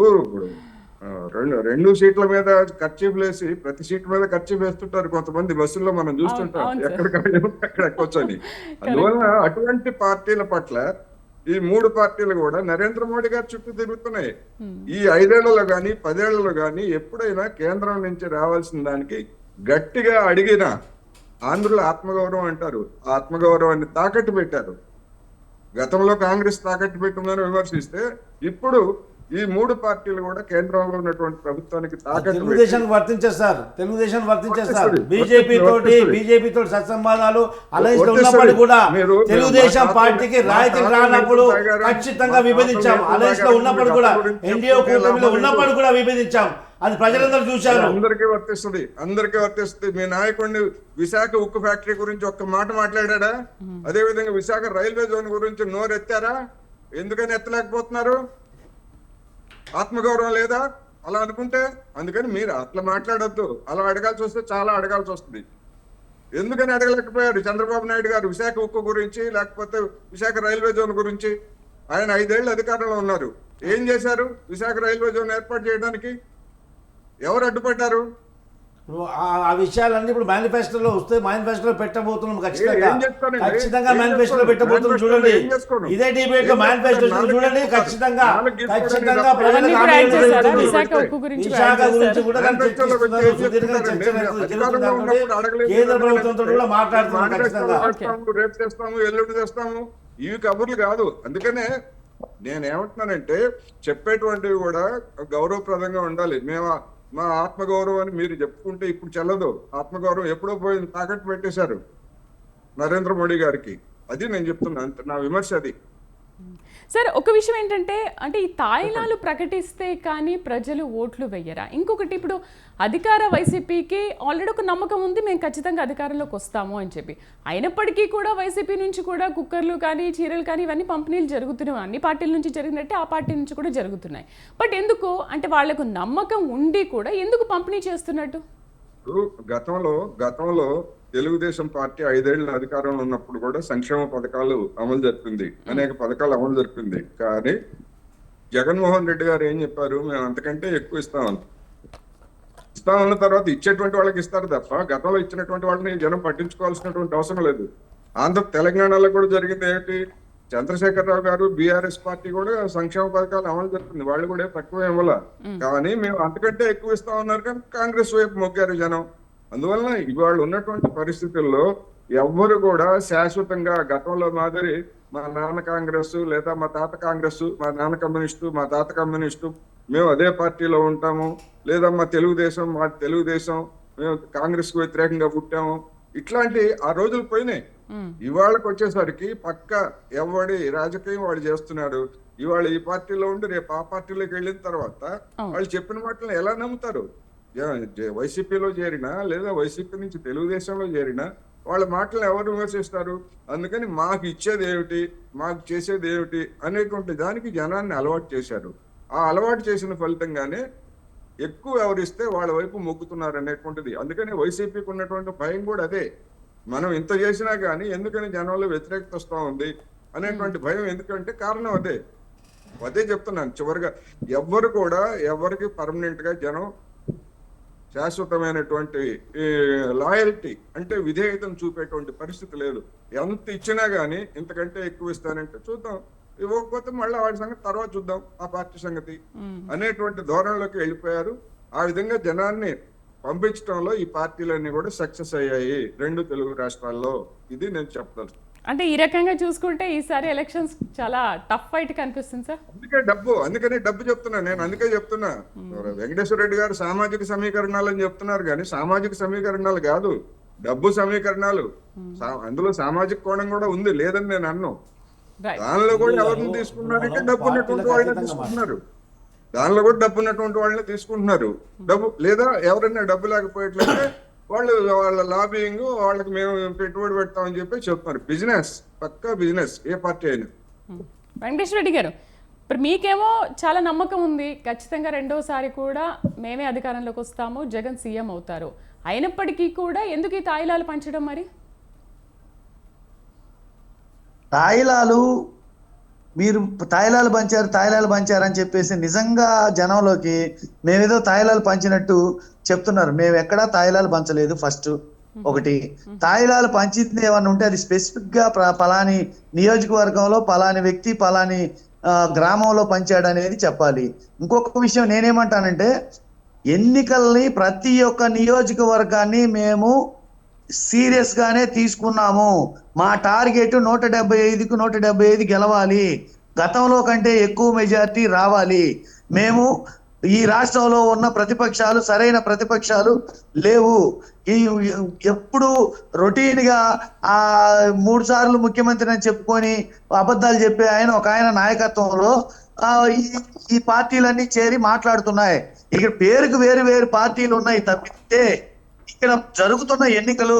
రెండు సీట్ల మీద ఖర్చీఫ్లు వేసి ప్రతి సీట్ మీద ఖర్చీఫ్ వేస్తుంటారు కొంతమంది బస్సుల్లో, మనం చూస్తుంటాం ఎక్కడ ఎక్కొచ్చని. అందువల్ల అటువంటి పార్టీల పట్ల ఈ 3 పార్టీలు కూడా నరేంద్ర మోడీ గారి చుట్టూ తిరుగుతున్నాయి. ఈ 5 ఏళ్లలో గాని 10 ఏళ్లలో గాని ఎప్పుడైనా కేంద్రం నుంచి రావాల్సిన దానికి గట్టిగా అడిగిన ఆంధ్రుల ఆత్మగౌరవం అంటారు, ఆత్మగౌరవాన్ని తాకట్టు పెట్టారు. గతంలో కాంగ్రెస్ తాకట్టు పెట్టిందని విమర్శిస్తే ఇప్పుడు ఈ 3 పార్టీలు కూడా కేంద్రంలో ఉన్నటువంటి ప్రభుత్వానికి తాకట్టు తెలుగుదేశం వర్తించేస్తారు. బీజేపీ తోటి సత్సంబంధాలు అలయన్స్ లో ఉన్నప్పుడు కూడా తెలుగుదేశం పార్టీకి రాయితీలు రానప్పుడు ఖచ్చితంగా విభేదించాం. అలయన్స్ లో ఉన్నప్పుడు కూడా, ఎన్డీఏ కూటమిలో ఉన్నప్పుడు కూడా విభేదించాం. అది ప్రజలందరూ చూశారు. అందరికీ వర్తిస్తుంది. మీ నాయకుడిని విశాఖ ఉక్కు ఫ్యాక్టరీ గురించి ఒక్క మాట మాట్లాడా? అదే విధంగా విశాఖ రైల్వే జోన్ గురించి నోరెత్తారా? ఎందుకని ఎత్తలేకపోతున్నారు? ఆత్మగౌరవం లేదా అలా అనుకుంటే? అందుకని మీరు అట్లా మాట్లాడొద్దు. అలా అడగాల్సి వస్తే చాలా అడగాల్సి వస్తుంది. ఎందుకని అడగలేకపోయారు చంద్రబాబు నాయుడు గారు విశాఖ ఉక్కు గురించి, లేకపోతే విశాఖ రైల్వే జోన్ గురించి? ఆయన 5 ఏళ్ళు అధికారంలో ఉన్నారు. ఏం చేశారు? విశాఖ రైల్వే జోన్ ఏర్పాటు చేయడానికి ఎవరు అడ్డుపడ్డారు? ఆ విషయాలన్నీ ఇప్పుడు మేనిఫెస్టోలో వస్తే మేనిఫెస్టోలో పెట్టబోతున్నాం. ఖచ్చితంగా మేనిఫెస్టోలో పెట్టబోతున్నాం. చూడండి, ఇదే డిబేట్ లో మేనిఫెస్టో చూడండి. ఖచ్చితంగా విశాఖ గురించి కూడా కేంద్ర ప్రభుత్వంతో కూడా మాట్లాడుతున్నాం. ఖచ్చితంగా రేపు చేస్తాము, ఎల్లుండి చేస్తాము, ఇవి కబుర్లు కాదు. అందుకనే నేనేమంటున్నానంటే చెప్పేటువంటివి కూడా గౌరవప్రదంగా ఉండాలి. మా ఆత్మగౌరవాన్ని మీరు చెప్పుకుంటే ఇప్పుడు చెల్లదు. ఆత్మగౌరవం ఎప్పుడో పోయింది, తాకట్టు పెట్టేశారు నరేంద్ర మోడీ గారికి. అది నేను చెప్తున్నా, నా విమర్శ అది. సార్, ఒక విషయం ఏంటంటే, అంటే ఈ తాయిలాలు ప్రకటిస్తే కానీ ప్రజలు ఓట్లు వెయ్యరా? ఇంకొకటి, ఇప్పుడు అధికార వైసీపీకి ఆల్రెడీ ఒక నమ్మకం ఉంది, మేము ఖచ్చితంగా అధికారంలోకి వస్తాము అని చెప్పి. అయినప్పటికీ కూడా వైసీపీ నుంచి కూడా కుక్కర్లు కానీ చీరలు కానీ ఇవన్నీ పంపిణీలు జరుగుతున్నాయి. అన్ని పార్టీల నుంచి జరిగినట్టే ఆ పార్టీ నుంచి కూడా జరుగుతున్నాయి. బట్ ఎందుకు అంటే వాళ్లకు నమ్మకం ఉండి కూడా ఎందుకు పంపిణీ చేస్తున్నట్టు? గతంలో తెలుగుదేశం పార్టీ 5 ఏళ్ల అధికారంలో ఉన్నప్పుడు కూడా సంక్షేమ పథకాలు అమలు జరిపింది, అనేక పథకాలు అమలు జరిపింది. కానీ జగన్మోహన్ రెడ్డి గారు ఏం చెప్పారు, మేము అంతకంటే ఎక్కువ ఇస్తామన్న తర్వాత ఇచ్చేటువంటి వాళ్ళకి ఇస్తారు తప్ప గతంలో ఇచ్చినటువంటి వాళ్ళని జనం పట్టించుకోవాల్సినటువంటి అవసరం లేదు. తెలంగాణలో కూడా జరిగింది ఏంటి, చంద్రశేఖరరావు గారు బీఆర్ఎస్ పార్టీ కూడా సంక్షేమ పథకాలు అమలు జరుగుతుంది, వాళ్ళు కూడా తక్కువ ఇవ్వాల, కానీ మేము అంతకంటే ఎక్కువ ఇస్తా ఉన్నారు కానీ కాంగ్రెస్ వైపు మొగ్గారు జనం. అందువలన ఇవాళ ఉన్నటువంటి పరిస్థితుల్లో ఎవ్వరు కూడా శాశ్వతంగా గతంలో మాదిరి మా నాన్న కాంగ్రెస్ లేదా మా తాత కాంగ్రెస్, మా నాన్న కమ్యూనిస్టు మా తాత కమ్యూనిస్టు, మేము అదే పార్టీలో ఉంటాము, లేదా మా తెలుగుదేశం మేము కాంగ్రెస్ కు వ్యతిరేకంగా పుట్టాము, ఇట్లాంటి ఆ రోజులు పోయినాయి. ఇవాళకి వచ్చేసరికి పక్క ఎవడి రాజకీయం వాడు చేస్తున్నాడు. ఇవాళ ఈ పార్టీలో ఉండి రేపు ఆ పార్టీలోకి వెళ్ళిన తర్వాత వాళ్ళు చెప్పిన మాటలను ఎలా నమ్ముతారు? వైసీపీలో చేరినా లేదా వైసీపీ నుంచి తెలుగుదేశంలో చేరినా వాళ్ళ మాటలు ఎవరు విమర్శిస్తారు? అందుకని మాకు ఇచ్చేది ఏమిటి, మాకు చేసేది ఏమిటి అనేటువంటి దానికి జనాన్ని అలవాటు చేశారు. ఆ అలవాటు చేసిన ఫలితంగానే ఎక్కువ ఎవరిస్తే వాళ్ళ వైపు మొగ్గుతున్నారు అనేటువంటిది. అందుకని వైసీపీకి ఉన్నటువంటి భయం కూడా అదే. మనం ఇంత చేసినా కానీ ఎందుకని జనంలో వ్యతిరేకత వస్తూ ఉంది అనేటువంటి భయం. ఎందుకంటే కారణం అదే చెప్తున్నాను. చివరిగా ఎవ్వరు కూడా ఎవరికి పర్మనెంట్ గా జనం శాశ్వతమైనటువంటి లాయల్టీ అంటే విధేయతను చూపేటువంటి పరిస్థితి లేదు. ఎంత ఇచ్చినా గానీ ఇంతకంటే ఎక్కువ ఇస్తానంటే చూద్దాం, ఇవ్వకపోతే మళ్ళీ వాడి సంగతి తర్వాత చూద్దాం, ఆ పార్టీ సంగతి అనేటువంటి ధోరణిలోకి వెళ్ళిపోయారు. ఆ విధంగా జనాన్ని పంపించడంలో ఈ పార్టీలన్నీ కూడా సక్సెస్ అయ్యాయి రెండు తెలుగు రాష్ట్రాల్లో. ఇది నేను చెప్తాను. అంటే ఈ రకంగా చూసుకుంటే ఈసారి ఎలక్షన్స్ చాలా టఫ్ ఫైట్ కనిపిస్తుంది సార్. అందుకనే డబ్బు చెప్తున్నా నేను. అందుకే చెప్తున్నా, వెంకటేశ్వర రెడ్డి గారు సామాజిక సమీకరణాలు అని చెప్తున్నారు కానీ సామాజిక సమీకరణాలు కాదు, డబ్బు సమీకరణాలు. అందులో సామాజిక కోణం కూడా ఉంది, లేదని నేను అన్నాను. దానిలో కూడా ఎవరిని తీసుకున్నారంటే డబ్బు ఉన్నటువంటి వాళ్ళని తీసుకుంటున్నారు. దానిలో కూడా డబ్బు ఉన్నటువంటి వాళ్ళని తీసుకుంటున్నారు. డబ్బు లేదా ఎవరైనా డబ్బు లేకపోయేట్లయితే వాళ్ళ లాబింగ్, వాళ్ళకి మేము పెట్టుబడి పెడతామని చెప్పి చెప్తున్నారు. బిజినెస్, పక్కా బిజినెస్ ఏ పార్టీ అయినా. వెంకటేశ్వర రెడ్డి గారు, ఇప్పుడు మీకేమో చాలా నమ్మకం ఉంది, ఖచ్చితంగా రెండోసారి కూడా మేమే అధికారంలోకి వస్తాము, జగన్ సీఎం అవుతారు. అయినప్పటికీ కూడా ఎందుకు ఈ తాయిలాలు పంచడం? మరి మీరు తాయిలాలు పంచారు అని చెప్పేసి నిజంగా జనంలోకి మేమేదో తాయిలాలు పంచినట్టు చెప్తున్నారు. మేము ఎక్కడా తాయిలాలు పంచలేదు. ఫస్ట్ ఒకటి, తాయిలాలు పంచింది ఏమన్నా ఉంటే అది స్పెసిఫిక్ గా పలాని నియోజకవర్గంలో పలాని వ్యక్తి పలాని గ్రామంలో పంచాడు అనేది చెప్పాలి. ఇంకొక విషయం నేనేమంటానంటే, ఎన్నికల్ని ప్రతి ఒక్క నియోజకవర్గాన్ని మేము సీరియస్ గానే తీసుకున్నాము. మా టార్గెట్ 175కు 175 గెలవాలి, గతంలో కంటే ఎక్కువ మెజారిటీ రావాలి. మేము ఈ రాష్ట్రంలో ఉన్న ప్రతిపక్షాలు సరైన ప్రతిపక్షాలు లేవు. ఎప్పుడు రొటీన్ గా 3 సార్లు ముఖ్యమంత్రి అని చెప్పుకొని అబద్ధాలు చెప్పే ఒక ఆయన నాయకత్వంలో ఈ పార్టీలన్నీ చేరి మాట్లాడుతున్నాయి. ఇక్కడ పేరుకు వేరు పార్టీలు ఉన్నాయి తప్పితే ఇక్కడ జరుగుతున్న ఎన్నికలు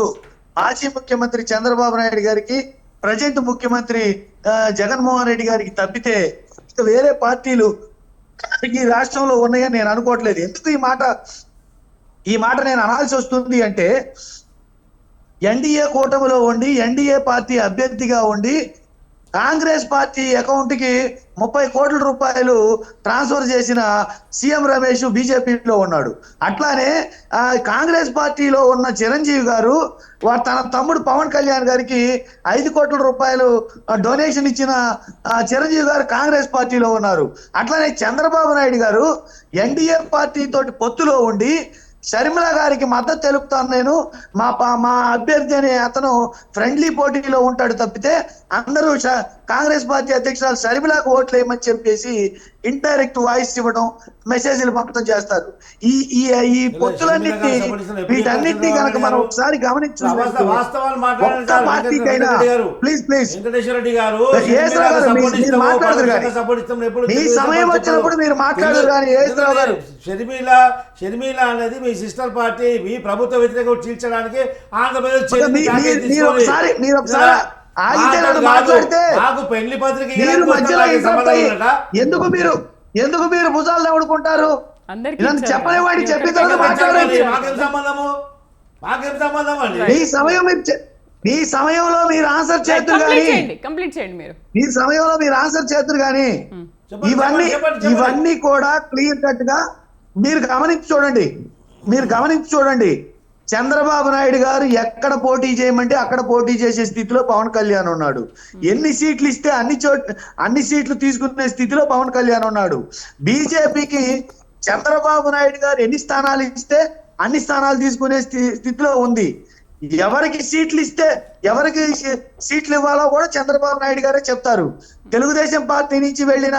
మాజీ ముఖ్యమంత్రి చంద్రబాబు నాయుడు గారికి, ప్రజెంట్ ముఖ్యమంత్రి జగన్మోహన్ రెడ్డి గారికి తప్పితే ఇక వేరే పార్టీలు ఈ రాష్ట్రంలో ఉన్నాయని నేను అనుకోవట్లేదు. ఎందుకు ఈ మాట నేను అనాల్సి వస్తుంది అంటే, ఎన్డీఏ కూటమిలో ఉండి ఎన్డీఏ పార్టీ అభ్యర్థిగా ఉండి కాంగ్రెస్ పార్టీ అకౌంట్ కి 30 కోట్ల రూపాయలు ట్రాన్స్ఫర్ చేసిన సీఎం రమేష్ బీజేపీలో ఉన్నాడు. అట్లానే కాంగ్రెస్ పార్టీలో ఉన్న చిరంజీవి గారు తన తమ్ముడు పవన్ కళ్యాణ్ గారికి 5 కోట్ల రూపాయలు డొనేషన్ ఇచ్చిన చిరంజీవి గారు కాంగ్రెస్ పార్టీలో ఉన్నారు. అట్లానే చంద్రబాబు నాయుడు గారు ఎన్డీఏ పార్టీ తోటి పొత్తులో ఉండి షర్మిల గారికి మద్దతు తెలుపుతాను, నేను మా అభ్యర్థి అనే అతను ఫ్రెండ్లీ పోటీలో ఉంటాడు తప్పితే అందరూ కాంగ్రెస్ పార్టీ అధ్యక్షురాలు షర్మిలకు ఓట్లు వేయమని చెప్పేసి ఇండైరెక్ట్ వాయిస్ ఇవ్వడం, మెసేజ్లు పంపడం చేస్తారు. ఈ పొత్తులన్నింటినీ వీటన్నింటినీ కనుక మనం ఒకసారి గమనించుకుంటే ఒక్క పార్టీకైనా ప్లీజ్ మీరు మాట్లాడదు కానీ మీ సమయం వచ్చినప్పుడు మీరు మాట్లాడరు కానీ ఏఎస్రావు గారు, షర్మిల అనేది మీ సిస్టర్ పార్టీ, మీ ప్రభుత్వ వ్యతిరేకం చీల్చడానికి ఆంధ్రప్రదేశ్ మీరు ఒకసారి మాట్లాడితే పెళ్లి పత్రిక ఎందుకు మీరు భుజాలు నవ్వుకుంటారు? చెప్పని వాడిని చెప్పిన తర్వాత మాట్లాడండి. మీ సమయంలో మీరు ఆన్సర్ చేద్దరు కానీ కంప్లీట్ చేయండి. మీ సమయంలో మీరు ఆన్సర్ చేద్దరు కానీ చెప్పండి, ఇవన్నీ చెప్పండి, చెప్పండి. ఇవన్నీ కూడా క్లియర్ కట్ గా మీరు గమనించి చూడండి చంద్రబాబు నాయుడు గారు ఎక్కడ పోటీ చేయమంటే అక్కడ పోటీ చేసే స్థితిలో పవన్ కళ్యాణ్ ఉన్నాడు. ఎన్ని సీట్లు ఇస్తే అన్ని సీట్లు తీసుకునే స్థితిలో పవన్ కళ్యాణ్ ఉన్నాడు. బీజేపీకి చంద్రబాబు నాయుడు గారు ఎన్ని స్థానాలు ఇస్తే అన్ని స్థానాలు తీసుకునే స్థితిలో ఉంది. ఎవరికి సీట్లు ఇస్తే ఎవరికి సీట్లు ఇవ్వాలో కూడా చంద్రబాబు నాయుడు గారే చెప్తారు. తెలుగుదేశం పార్టీ నుంచి వెళ్ళిన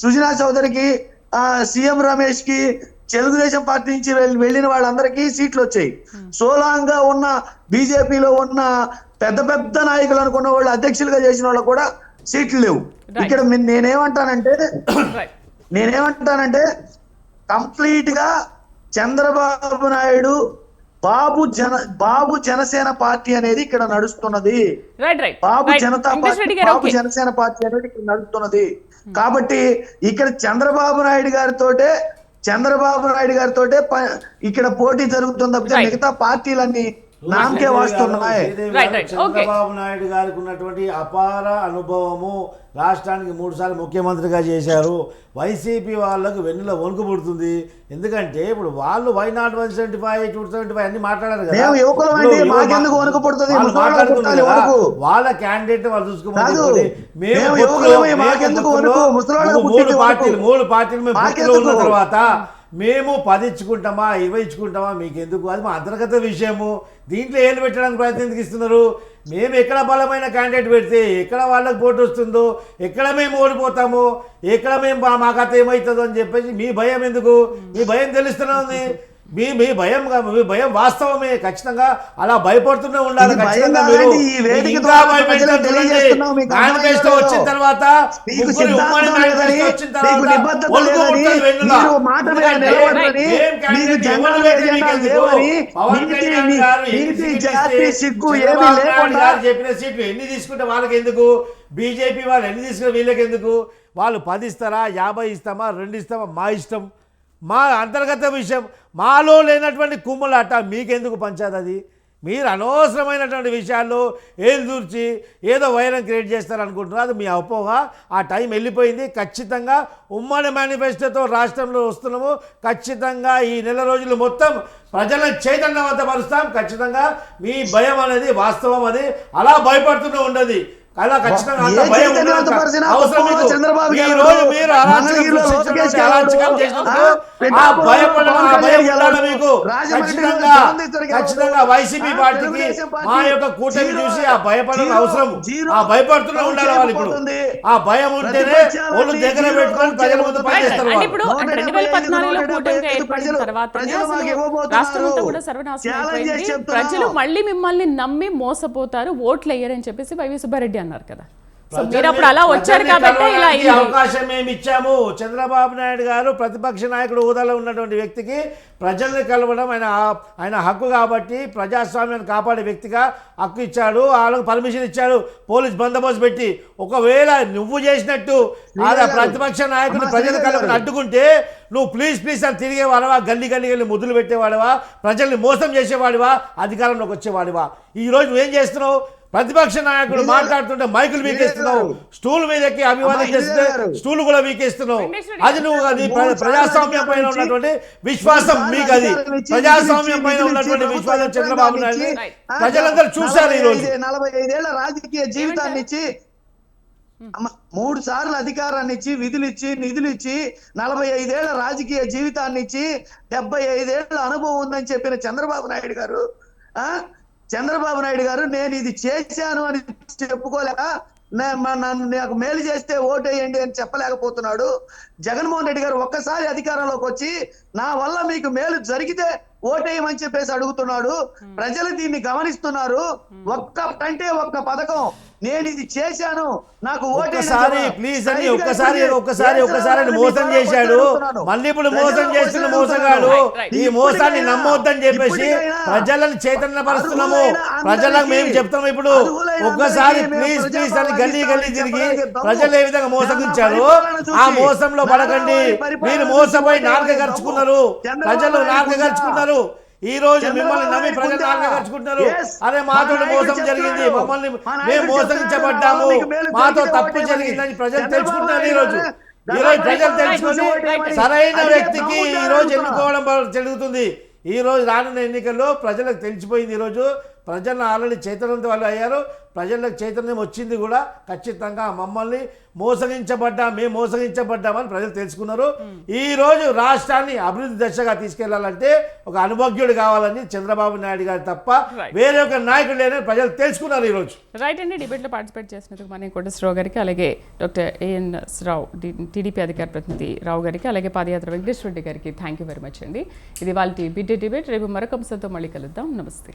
సుజనా చౌదరికి సీఎం రమేష్ కి తెలుగుదేశం పార్టీ నుంచి వెళ్ళిన వాళ్ళందరికీ సీట్లు వచ్చాయి. సోలాంగా ఉన్న బీజేపీలో ఉన్న పెద్ద పెద్ద నాయకులు అనుకున్న వాళ్ళు అధ్యక్షులుగా చేసిన వాళ్ళకు కూడా సీట్లు లేవు. ఇక్కడ నేనేమంటానంటే కంప్లీట్ గా చంద్రబాబు నాయుడు బాబు జనసేన పార్టీ అనేది ఇక్కడ నడుస్తున్నది. బాబు జనసేన పార్టీ అనేది ఇక్కడ నడుస్తున్నది. కాబట్టి ఇక్కడ చంద్రబాబు నాయుడు గారితో ఇక్కడ పోటీ జరుగుతుంది తప్పితే మిగతా పార్టీలన్నీ నామకే వస్తున్నాయి. చంద్రబాబు నాయుడు గారికి ఉన్నటువంటి అపార అనుభవము, రాష్ట్రానికి 3 సార్లు ముఖ్యమంత్రిగా చేశారు. వైసీపీ వాళ్ళకు వెన్నుల వణుకు పుడుతుంది. ఎందుకంటే ఇప్పుడు వాళ్ళు వై నాట్ 175 275 అన్ని మాట్లాడారు కదా, వాళ్ళ క్యాండిడేట్ వాళ్ళు చూసుకోమని మూడు పార్టీలు మేము పొత్తులో ఉన్న తర్వాత మేము 10 ఇచ్చుకుంటామా 20 ఇచ్చుకుంటామా మీకెందుకు, అది మా అంతర్గత విషయము. దీంట్లో ఏళ్ళు పెట్టడానికి ప్రయత్నం ఎందుకు ఇస్తున్నారు? మేము ఎక్కడ బలమైన క్యాండిడేట్ పెడితే ఎక్కడ వాళ్ళకి పోటీ వస్తుందో, ఎక్కడ మేము ఓడిపోతామో, ఎక్కడ మేము మా కథ ఏమవుతుందో అని చెప్పేసి మీ భయం ఎందుకు? మీ భయం తెలుస్తూనే ఉంది. మీ భయం వాస్తవమే. ఖచ్చితంగా అలా భయపడుతూనే ఉండాలి. ఖచ్చితంగా మీరు ఇంకా మేనిఫెస్టో వచ్చిన తర్వాత ఉమ్మడి మేనిఫెస్టో వచ్చిన తర్వాత చెప్పిన సీట్లు ఎన్ని తీసుకుంటే వాళ్ళకి ఎందుకు? బీజేపీ వాళ్ళు ఎన్ని తీసుకుంటే వీళ్ళకి ఎందుకు? వాళ్ళు 10 ఇస్తారా 50 ఇస్తామా 2 ఇస్తామా మా ఇష్టం. మా అంతర్గత విషయం. మాలో లేనటువంటి కుమ్ములాట మీకెందుకు పంచాది? అది మీరు అనవసరమైనటువంటి విషయాల్లో ఏలు దూర్చి ఏదో వైరం క్రియేట్ చేస్తారనుకుంటున్నారు. అది మీ అపోహ. ఆ టైం వెళ్ళిపోయింది. ఖచ్చితంగా ఉమ్మడి మేనిఫెస్టోతో రాష్ట్రంలో వస్తున్నాము. ఖచ్చితంగా ఈ నెల రోజులు మొత్తం ప్రజలను చైతన్యవంతపరుస్తాం. ఖచ్చితంగా మీ భయం అనేది వాస్తవం. అది అలా భయపడుతూనే ఉండదు. అలా ఖచ్చితంగా అంత భయం అవసరం. మీరు అరాచకం చేసినప్పుడు ఆ భయం ఉండాలి మీకు. ఖచ్చితంగా వైసీపీ పార్టీకి మా యొక్క కూటమి చూసి ఆ భయపడడం అవసరం. ఆ భయపడుతూనే ఉండాలి వాళ్ళు. ఇప్పుడు ఆ భయం ఉంటేనే వాళ్ళు దగ్గర పెట్టుకొని ప్రజల ముందు పనిచేస్తారు. ఇప్పుడు 2014లో కూటమిగా ఏర్పడిన తర్వాతనే రాష్ట్రమంతా కూడా సర్వనాశనం అయిపోయింది. ప్రజలు మళ్ళీ మిమ్మల్ని నమ్మి మోసపోతారు, ఓట్లు వేయరని చెప్పేసి వైవి సుబ్బారెడ్డి అన్నారు కదా. మీరు అప్పుడు అలా వచ్చారు కాబట్టి ఇలా అవకాశం మేము ఇచ్చాము. చంద్రబాబు నాయుడు గారు ప్రతిపక్ష నాయకుడు హోదాలో ఉన్నటువంటి వ్యక్తికి ప్రజల్ని కలవడం ఆయన హక్కు కాబట్టి ప్రజాస్వామ్యాన్ని కాపాడే వ్యక్తిగా హక్కు ఇచ్చాడు. వాళ్ళకు పర్మిషన్ ఇచ్చాడు పోలీస్ బందోబస్తు పెట్టి. ఒకవేళ నువ్వు చేసినట్టు ప్రతిపక్ష నాయకుడు ప్రజలు కలవని అడ్డుకుంటే నువ్వు ప్లీజ్ అని తిరిగేవాడవా? గల్లీ ముద్దులు పెట్టేవాడివా? ప్రజల్ని మోసం చేసేవాడివా? అధికారంలోకి వచ్చేవాడివా? ఈరోజు నువ్వేం చేస్తున్నావు? ప్రతిపక్ష నాయకుడు మాట్లాడుతుంటే మైకులు వీకేస్తున్నావు. స్టూల్ మీద ఎక్కి అభివాదం చేస్తే స్టూల్ కూడా వీకేస్తున్నావు. అది నువ్వు అది ప్రజాస్వామ్యం పైన ఉన్నటువంటి విశ్వాసం మీకు. అది ప్రజాస్వామ్యం పైన ఉన్నటువంటి విశ్వాసం చంద్రబాబు నాయుడు ప్రజలందరూ చూశారు. ఈ రోజు 45 ఏళ్ల రాజకీయ జీవితాన్ని ఇచ్చి 3 సార్లు అధికారాన్ని ఇచ్చి నిధులు ఇచ్చి 45 ఏళ్ల రాజకీయ జీవితాన్ని ఇచ్చి 75 ఏళ్ల అనుభవం ఉందని చెప్పిన చంద్రబాబు నాయుడు గారు నేను ఇది చేశాను అని చెప్పుకోలేక నాకు మేలు చేస్తే ఓటేయండి అని చెప్పలేకపోతున్నాడు. జగన్మోహన్ రెడ్డి గారు ఒక్కసారి అధికారంలోకి వచ్చి నా వల్ల మీకు మేలు జరిగితే ఓటేయమని చెప్పేసి అడుగుతున్నాడు. ప్రజలు దీన్ని గమనిస్తున్నారు. ఒక్క పథకం నేను ఇది చేశాను నాకు ఓటేసారి ప్లీజ్ అని ఒక్కసారి మోసం చేశాడు. మళ్ళీ ఇప్పుడు మోసం చేస్తున్న మోసగాడు. ఈ మోసాన్ని నమ్మొద్దని చెప్పేసి ప్రజలను చైతన్యపరుస్తున్నాము. ప్రజలకు మేము చెప్తాము. ఇప్పుడు ఒక్కసారి ప్లీజ్ అని గల్లీ తిరిగి ప్రజలు ఏ విధంగా మోసగించారు ఆ మోసంలో పడకండి. మీరు మోసపోయి నాలుక గరుచుకున్నారు. ప్రజలు నాలుక గరుచుకున్నారు. ఈ రోజు మిమ్మల్ని నమ్మి ప్రజలు నాలుగర్చుకుంటున్నారు. అదే మాతో మోసం జరిగింది, మేము మోసగించబడ్డాము, మాతో తప్పు జరిగిందని ప్రజలు తెలుసుకుంటున్నారు. ఈ రోజు ఈ రోజు ప్రజలు తెలుసుకొని సరైన వ్యక్తికి ఈ రోజు ఎన్నుకోవడం జరుగుతుంది. ఈ రోజు రానున్న ఎన్నికల్లో ప్రజలకు తెలిసిపోయింది. ఈరోజు ప్రజలను ఆల్రెడీ చైతన్యం వాళ్ళు అయ్యారు. ప్రజలకు చైతన్యం వచ్చింది కూడా. ఖచ్చితంగా మమ్మల్ని మేము మోసగించబడ్డామని ప్రజలు తెలుసుకున్నారు. ఈ రోజు రాష్ట్రాన్ని అభివృద్ధి దశగా తీసుకెళ్లాలంటే ఒక అనుభజ్ఞుడు కావాలని చంద్రబాబు నాయుడు గారు తప్ప వేరే ఒక నాయకుడు లేదని ప్రజలు తెలుసుకున్నారు ఈ రోజు. రైట్ అండి. డిబేట్లో పార్టిసిపేట్ చేసినందుకు మన కోటేశ్వరరావు గారికి, అలాగే డాక్టర్ ఏఎన్ఎస్ రావు టీడీపీ అధికార ప్రతినిధి రావు గారికి, అలాగే పాదయాత్ర వెంకటేశ్వర రెడ్డి గారికి థ్యాంక్ యూ వెరీ మచ్ అండి. ఇది వాళ్ళ బిడ్డే డిబేట్. రేపు మరొక అంశంతో మళ్ళీ కలుద్దాం. నమస్తే.